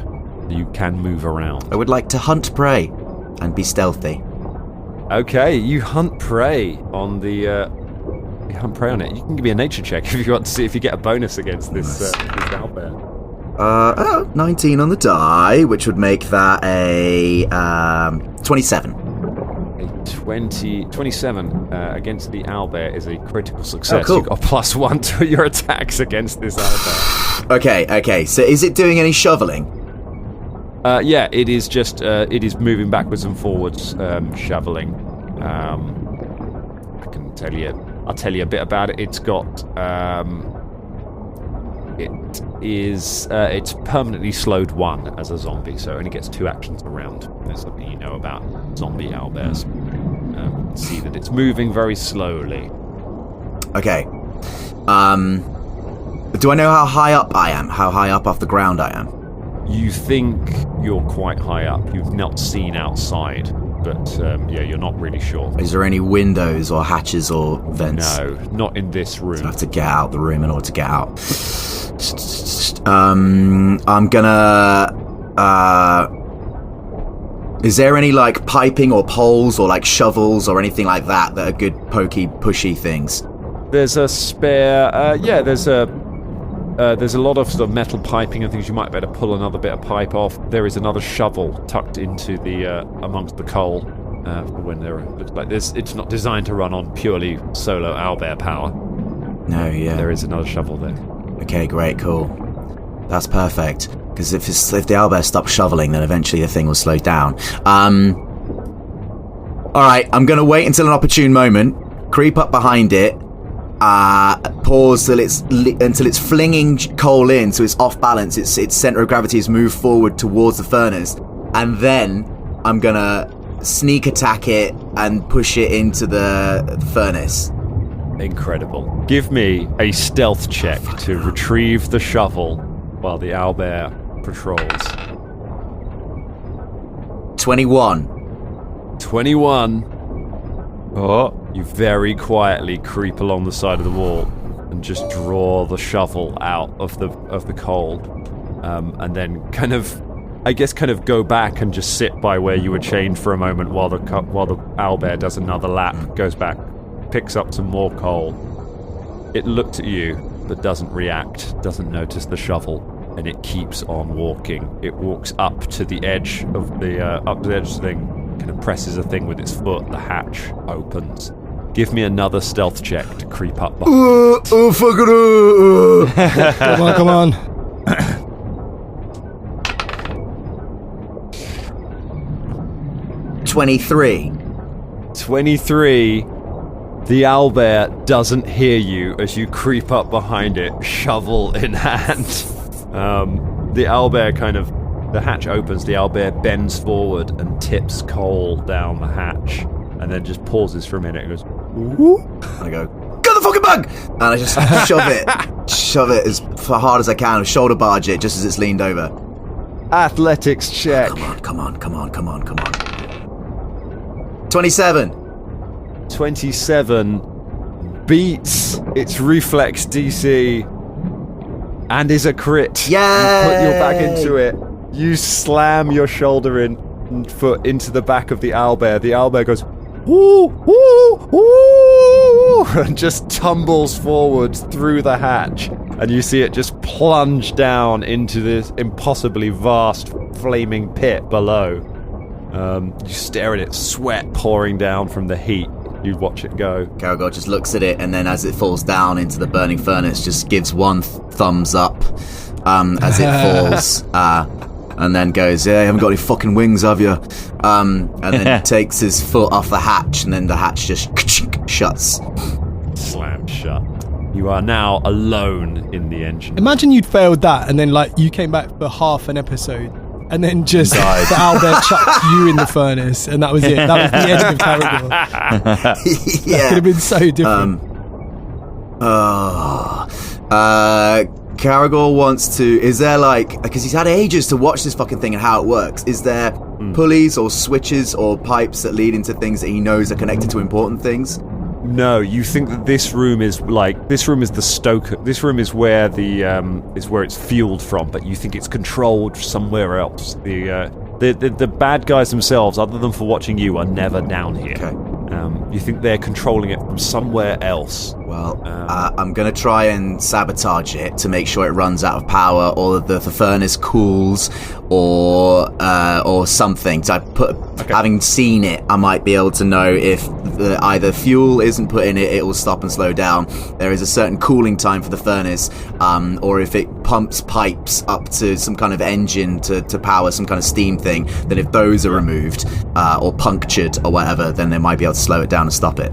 You can move around. I would like to hunt prey and be stealthy. Okay, you hunt prey on the. You hunt prey on it. You can give me a nature check if you want to see if you get a bonus against this owlbear. 19 on the die, which would make that a 27. 27 against the owlbear is a critical success. Oh, cool. You've got a +1 to your attacks against this owlbear. Okay. So is it doing any shoveling? Yeah, it is just it is moving backwards and forwards, shoveling. I can tell you. I'll tell you a bit about it. It's got. It's permanently slowed 1 as a zombie, so it only gets 2 actions a round. There's something you know about zombie owlbears. See that it's moving very slowly. Okay. Do I know how high up I am? How high up off the ground I am? You think you're quite high up. You've not seen outside, but you're not really sure. Is there any windows or hatches or vents? No, not in this room. So I have to get out the room in order to get out. I'm gonna... is there any, like, piping or poles or, like, shovels or anything like that are good pokey, pushy things? There's a spare... there's a lot of sort of metal piping and things. You might be able to pull another bit of pipe off. There is another shovel tucked into the amongst the coal for when there looks like this. It's not designed to run on purely solo owlbear power. No, yeah. There is another shovel there. Okay, great, cool. That's perfect. Because if the owlbear stops shoveling, then eventually the thing will slow down. Alright, I'm going to wait until an opportune moment, creep up behind it, pause until it's flinging coal in, so it's off balance, its center of gravity has moved forward towards the furnace, and then I'm going to sneak attack it and push it into the furnace. Incredible. Give me a stealth check to retrieve the shovel while the owlbear patrols. 21. 21. Oh, you very quietly creep along the side of the wall and just draw the shovel out of the coal, and then kind of go back and just sit by where you were chained for a moment while the owlbear does another lap, goes back, picks up some more coal. It looked at you, but doesn't react, doesn't notice the shovel, and it keeps on walking. It walks up to the edge of the thing, kind of presses a thing with its foot. The hatch opens. Give me another stealth check to creep up behind it. Oh, fuck it! Come on. 23. 23. The owlbear doesn't hear you as you creep up behind it, shovel in hand. The owlbear the hatch opens, the owlbear bends forward and tips coal down the hatch, and then just pauses for a minute and goes, "Ooh." I go, "Get the fucking bug!" And I just shove it as hard as I can, shoulder barge it just as it's leaned over. Athletics check. Come on. 27. 27 beats its reflex DC and is a crit. Yay! You put your back into it. You slam your shoulder and foot into the back of the owlbear. The owlbear goes, "Woo, woo, woo," and just tumbles forward through the hatch. And you see it just plunge down into this impossibly vast flaming pit below. You stare at it, sweat pouring down from the heat. You watch it go. Caragor just looks at it, and then as it falls down into the burning furnace, just gives one thumbs up as it falls, and then goes, "Yeah, you haven't got any fucking wings, have you?" And then takes his foot off the hatch, and then the hatch just shuts. Slam shut. You are now alone in the engine. Imagine you'd failed that, and then you came back for half an episode, and then just the owlbear chucked you in the furnace, and that was it. That was the end of Caragor. Yeah. That could have been so different. Caragor wants to... Is there because he's had ages to watch this fucking thing and how it works. Is there pulleys or switches or pipes that lead into things that he knows are connected to important things? No, you think that this room is the stoker. This room is where is where it's fueled from, but you think it's controlled somewhere else. The bad guys themselves, other than for watching you, are never down here. Okay. You think they're controlling it from somewhere else. Well, I'm going to try and sabotage it to make sure it runs out of power, or the furnace cools, or something. So having seen it, I might be able to know if either fuel isn't put in it, it will stop and slow down. There is a certain cooling time for the furnace, or if it pumps pipes up to some kind of engine to power some kind of steam thing, then if those are removed or punctured or whatever, then they might be able to slow it down and stop it.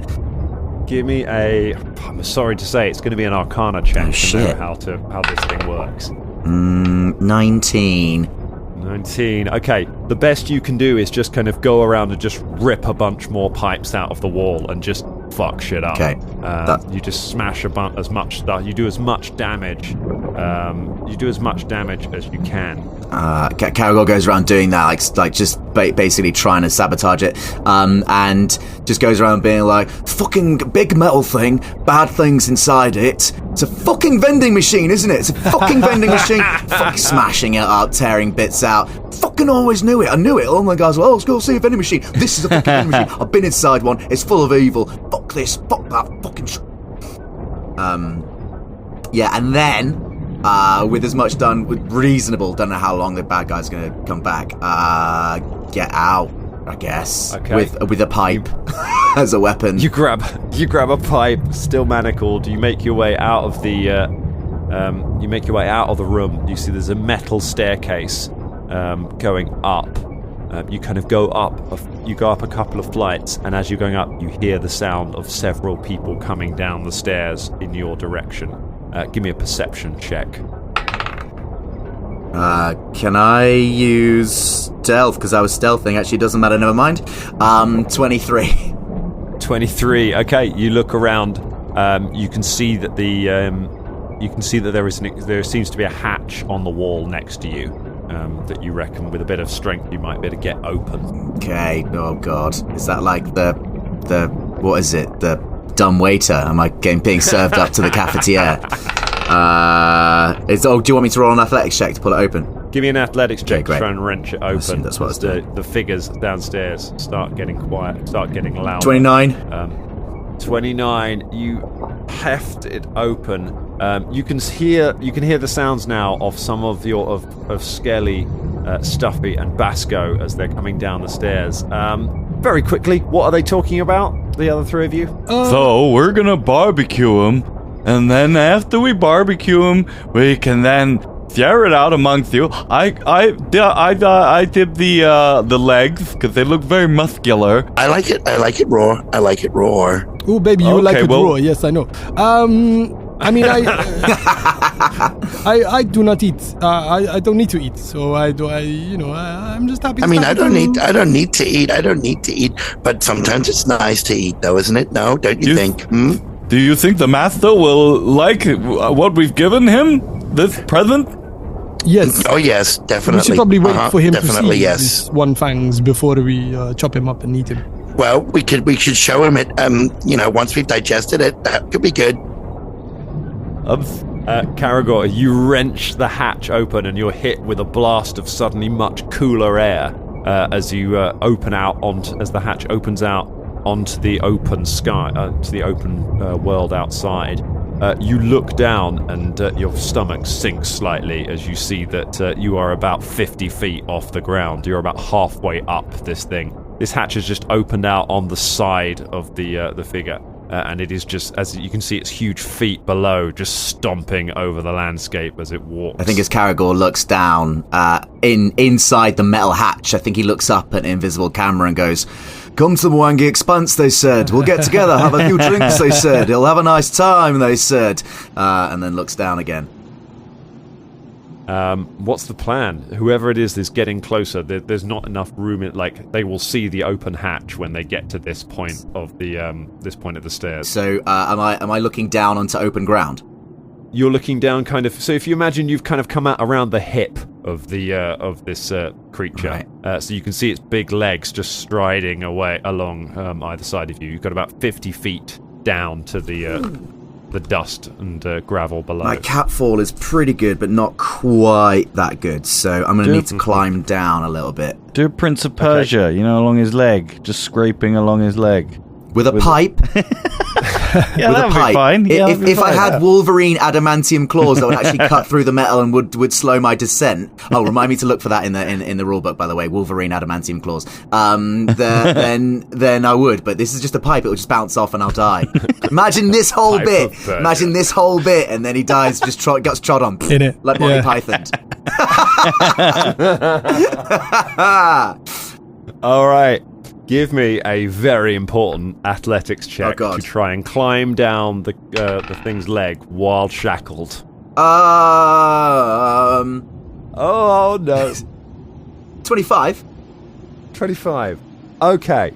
Give me I'm sorry to say, it's going to be an Arcana check to know how this thing works. 19. 19. Okay, the best you can do is just kind of go around and just rip a bunch more pipes out of the wall and just fuck shit up. Okay. You just smash as much stuff. You do as much damage. You do as much damage as you can. Caragor goes around doing that, just basically trying to sabotage it, and just goes around being like, "Fucking big metal thing, bad things inside it. It's a fucking vending machine, isn't it? It's a fucking vending machine." Fucking smashing it up, tearing bits out. Fucking always knew it. I knew it. All my guys were, "Oh, let's go see a vending machine. This is a fucking vending machine. I've been inside one. It's full of evil. Fuck this. Fuck that. Fucking." Yeah, and then. With as much done, with reasonable, don't know how long the bad guy's going to come back. Get out, I guess. Okay. With a pipe as a weapon. You grab a pipe, still manacled. You make your way out of the room. You see there's a metal staircase going up. You kind of go up. You go up a couple of flights, and as you're going up, you hear the sound of several people coming down the stairs in your direction. Give me a perception check. Can I use stealth? Because I was stealthing. Actually, doesn't matter. Never mind. 23. 23. Okay, you look around. You can see that there seems to be a hatch on the wall next to you that you reckon with a bit of strength you might be able to get open. Okay. Oh God, is that like the what is it? The dumb waiter? Am I being served up to the cafetiere? Do you want me to roll an athletics check to pull it open? Give me an athletics check to great. try and wrench it open. That's what I was doing. The figures downstairs start getting quiet, start getting loud. 29. 29. You heft it open. You can hear the sounds now of some of Skelly, Stuffy, and Basco as they're coming down the stairs. Very quickly, what are they talking about? The other three of you? So we're gonna barbecue him, and then after we barbecue him, we can then share it out amongst you. I dip the legs because they look very muscular. I like it raw. Oh, baby, you like it raw. Yes, I know. I mean, I do not eat. I don't need to eat, so I'm just happy. I mean, I don't need to eat. But sometimes it's nice to eat, though, isn't it? No, don't you think? Do you think the master will like what we've given him? This present? Yes. Oh, yes, definitely. We should probably wait for him to see yes. this One Fangs before we chop him up and eat him. Well, we should show him it. Once we've digested it, that could be good. Caragor, you wrench the hatch open and you're hit with a blast of suddenly much cooler air as the hatch opens out onto the open sky, to the open world outside. You look down and your stomach sinks slightly as you see that you are about 50 feet off the ground. You're about halfway up this thing. This hatch has just opened out on the side of the figure. And it is just, as you can see, its huge feet below just stomping over the landscape as it walks. I think as Caragor looks down inside the metal hatch, I think he looks up at an invisible camera and goes, "Come to the Mwangi Expanse," they said. "We'll get together, have a few drinks," they said. "He'll have a nice time," they said. And then looks down again. What's the plan? Whoever it is getting closer. There's not enough room. They will see the open hatch when they get to this point of the stairs. So, am I looking down onto open ground? You're looking down, kind of. So, if you imagine you've kind of come out around the hip of this creature, right. So you can see its big legs just striding away along either side of you. You've got about 50 feet down to the dust and gravel below. My catfall is pretty good, but not quite that good, so I'm going to need to climb down a little bit. Do Prince of Persia, along his leg, just scraping along his leg. With a pipe? Yeah, that would be fine. If I had Wolverine adamantium claws that would actually cut through the metal and would slow my descent. Oh, remind me to look for that in the rulebook, by the way. Wolverine adamantium claws. Then I would, but this is just a pipe. It will just bounce off and I'll die. Imagine this whole bit. Imagine this whole bit, and then he dies, just gets trod on in it, like Monty Python. All right. Give me a very important athletics check to try and climb down the thing's leg while shackled. Oh no. 25. 25. Okay.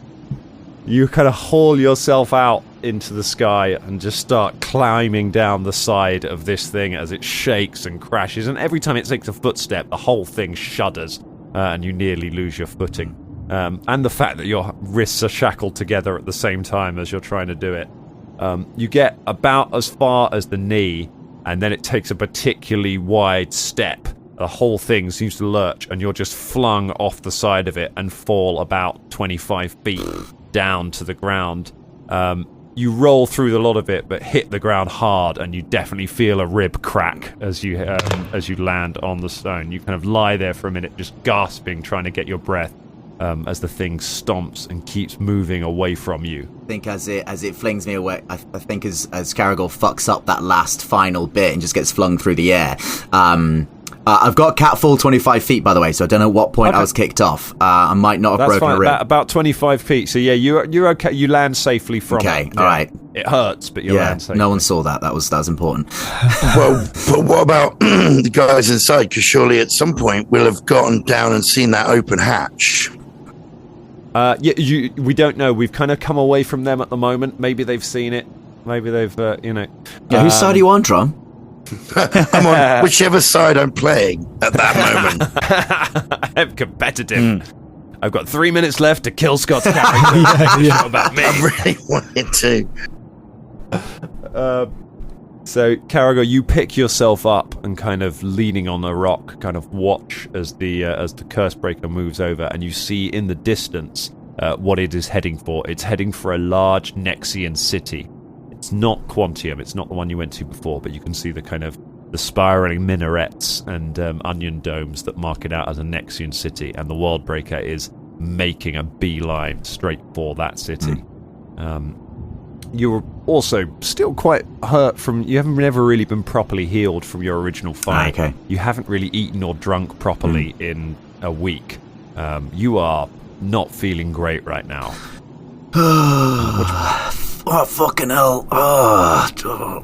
You kind of haul yourself out into the sky and just start climbing down the side of this thing as it shakes and crashes. And every time it takes a footstep, the whole thing shudders and you nearly lose your footing. And the fact that your wrists are shackled together at the same time as you're trying to do it. You get about as far as the knee, and then it takes a particularly wide step. The whole thing seems to lurch, and you're just flung off the side of it and fall about 25 feet down to the ground. You roll through the lot of it, but hit the ground hard, and you definitely feel a rib crack as you land on the stone. You kind of lie there for a minute, just gasping, trying to get your breath. As the thing stomps and keeps moving away from you. I think as it flings me away, I think as Caragor fucks up that last final bit and just gets flung through the air. I've got catfall 25 feet, by the way, so I don't know what point I was kicked off. I might not have broken a rib. About 25 feet. So yeah, you're okay. You land safely from it. Okay, all right. It hurts, but you land safely. No one saw that. That was important. Well, but what about the guys inside? Because surely at some point we'll have gotten down and seen that open hatch. We don't know. We've kind of come away from them at the moment. Maybe they've seen it. Maybe they've, Yeah, whose side are you on, Tron? I'm on whichever side I'm playing at that moment. I'm competitive. I've got 3 minutes left to kill Scott's character. Not about me. I really wanted to. So, Caragor, you pick yourself up and kind of leaning on a rock, kind of watch as the Cursebreaker moves over, and you see in the distance what it is heading for. It's heading for a large Nexian city. It's not Quantium, it's not the one you went to before, but you can see the kind of the spiraling minarets and onion domes that mark it out as a Nexian city, and the Worldbreaker is making a beeline straight for that city. You're also still quite hurt from... You haven't never really been properly healed from your original fight. Okay. You haven't really eaten or drunk properly in a week. You are not feeling great right now. Oh, fucking hell. Oh,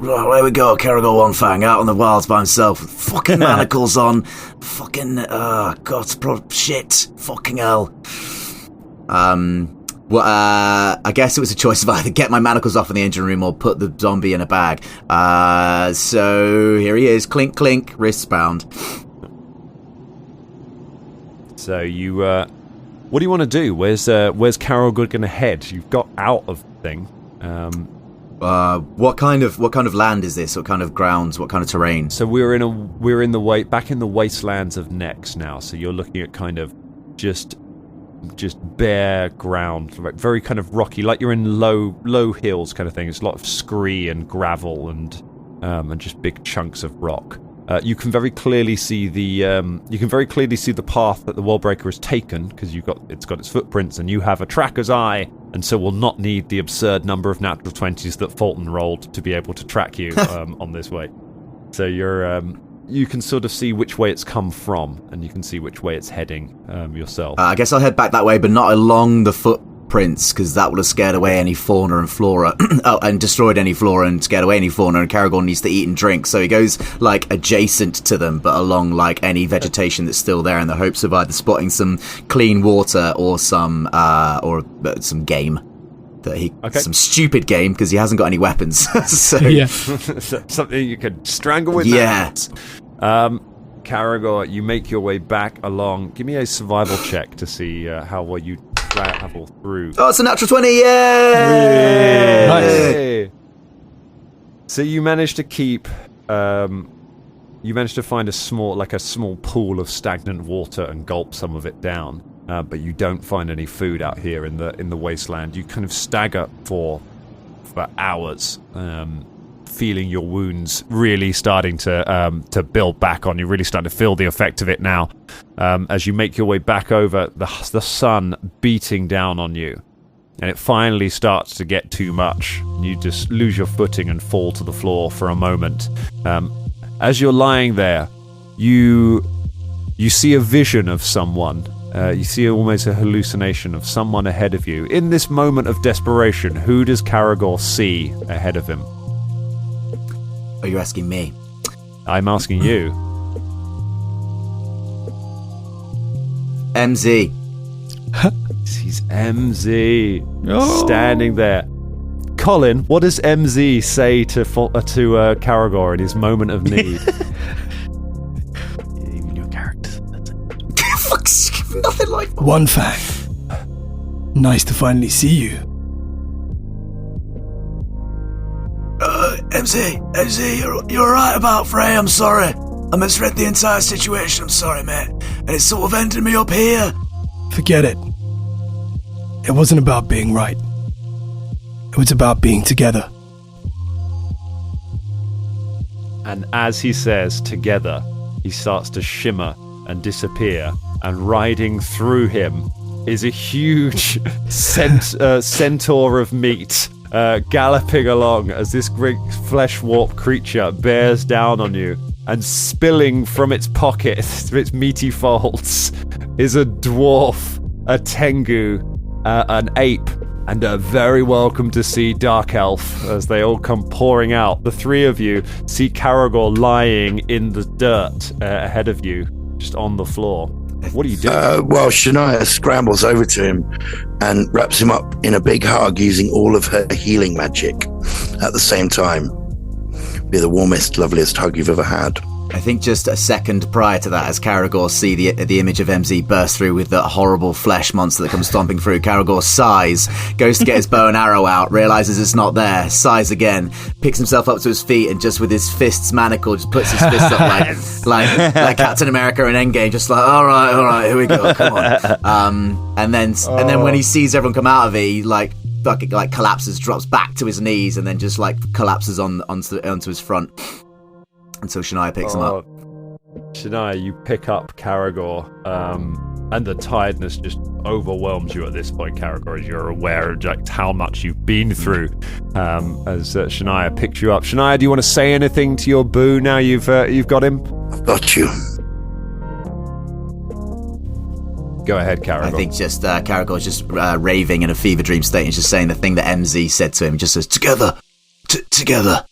there we go. Caragor One Fang out on the wilds by himself with fucking manacles on. Fucking, shit. Fucking hell. Well, I guess it was a choice of either get my manacles off in the engine room or put the zombie in a bag. So here he is. Clink, clink, wrists bound. So you, what do you want to do? Where's Caragor going to head? You've got out of the thing. What kind of land is this? What kind of grounds? What kind of terrain? So back in the wastelands of Nex now. So you're looking at kind of just bare ground, very kind of rocky, like you're in low hills kind of thing. It's a lot of scree and gravel and just big chunks of rock. You can very clearly see the path that the Worldbreaker has taken, because it's got its footprints, and you have a tracker's eye, and so will not need the absurd number of natural 20s that Fulton rolled to be able to track you on this way. So you can sort of see which way it's come from, and you can see which way it's heading yourself. I guess I'll head back that way, but not along the footprints, because that would have scared away any fauna and flora, and destroyed any flora and scared away any fauna, and Caragor needs to eat and drink, so he goes, like, adjacent to them, but along, like, any vegetation that's still there, in the hopes of either spotting some clean water or some game. Some stupid game, because he hasn't got any weapons. So yeah. Something you could strangle with. Yeah. Caragor, you make your way back along. Give me a survival check to see how well you travel through. Oh, it's a natural 20! Yay! Nice. So you managed to keep... you managed to find a small pool of stagnant water and gulp some of it down. But you don't find any food out here in the wasteland. You kind of stagger for hours, feeling your wounds really starting to build back on you, really starting to feel the effect of it now. As you make your way back over, the sun beating down on you, and it finally starts to get too much. You just lose your footing and fall to the floor for a moment. As you're lying there, you see a vision of someone. You see almost a hallucination of someone ahead of you. In this moment of desperation, who does Caragor see ahead of him? Are you asking me? I'm asking you. MZ. He's MZ standing there. Colin, what does MZ say to Caragor in his moment of need? Even your characters. Nothing like that. One Fang. Nice to finally see you. MZ, you're right about Frey, I'm sorry. I misread the entire situation, I'm sorry, mate. And it sort of ended me up here. Forget it. It wasn't about being right. It was about being together. And as he says together, he starts to shimmer and disappear, and riding through him is a huge centaur of meat galloping along as this great flesh-warped creature bears down on you, and spilling from its pocket, through its meaty folds, is a dwarf, a tengu, an ape, and a very welcome to see dark elf as they all come pouring out. The three of you see Caragor lying in the dirt ahead of you, just on the floor. What are you doing? Well, Shania scrambles over to him and wraps him up in a big hug using all of her healing magic. at the same time. Be the warmest, loveliest hug you've ever had. I think just a second prior to that, as Caragor see the image of MZ burst through with the horrible flesh monster that comes stomping through, Caragor sighs, goes to get his bow and arrow out, realises it's not there, sighs again, picks himself up to his feet, and just with his fists manacled, just puts his fists up like Captain America in Endgame, just like, all right, here we go, come on. And then when he sees everyone come out of it, he like collapses, drops back to his knees, and then just like collapses onto his front. Until Shania picks him up. Shania, you pick up Caragor, and the tiredness just overwhelms you at this point, Caragor, as you're aware of just how much you've been through. As Shania picks you up. Shania, do you want to say anything to your boo now you've got him? I've got you. Go ahead, Caragor. I think just Caragor's just raving in a fever dream state and just saying the thing that MZ said to him. Just says, together. Together.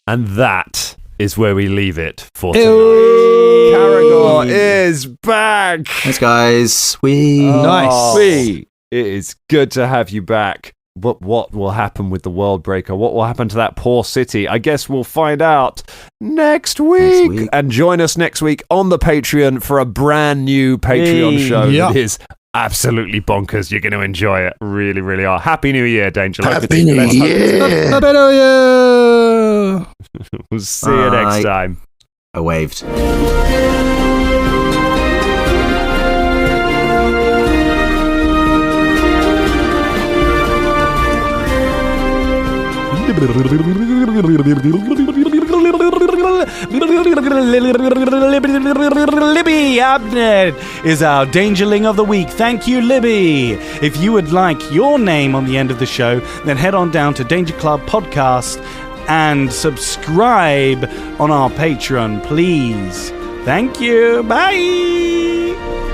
And that is where we leave it for tonight. Caragor is back. Thanks, guys. Nice. It is good to have you back. But what will happen with the Worldbreaker? What will happen to that poor city? I guess we'll find out next week. And join us next week on the Patreon for a brand new Patreon show that is absolutely bonkers. You're going to enjoy it. Really, really are. Happy New Year, Danger. Happy New Year. Happy New Year. We'll see you next time. I waved. Libby Abnett is our Dangerling of the Week. Thank you, Libby. If you would like your name on the end of the show, then head on down to Danger Club Podcast and subscribe on our Patreon, please. Thank you. Bye.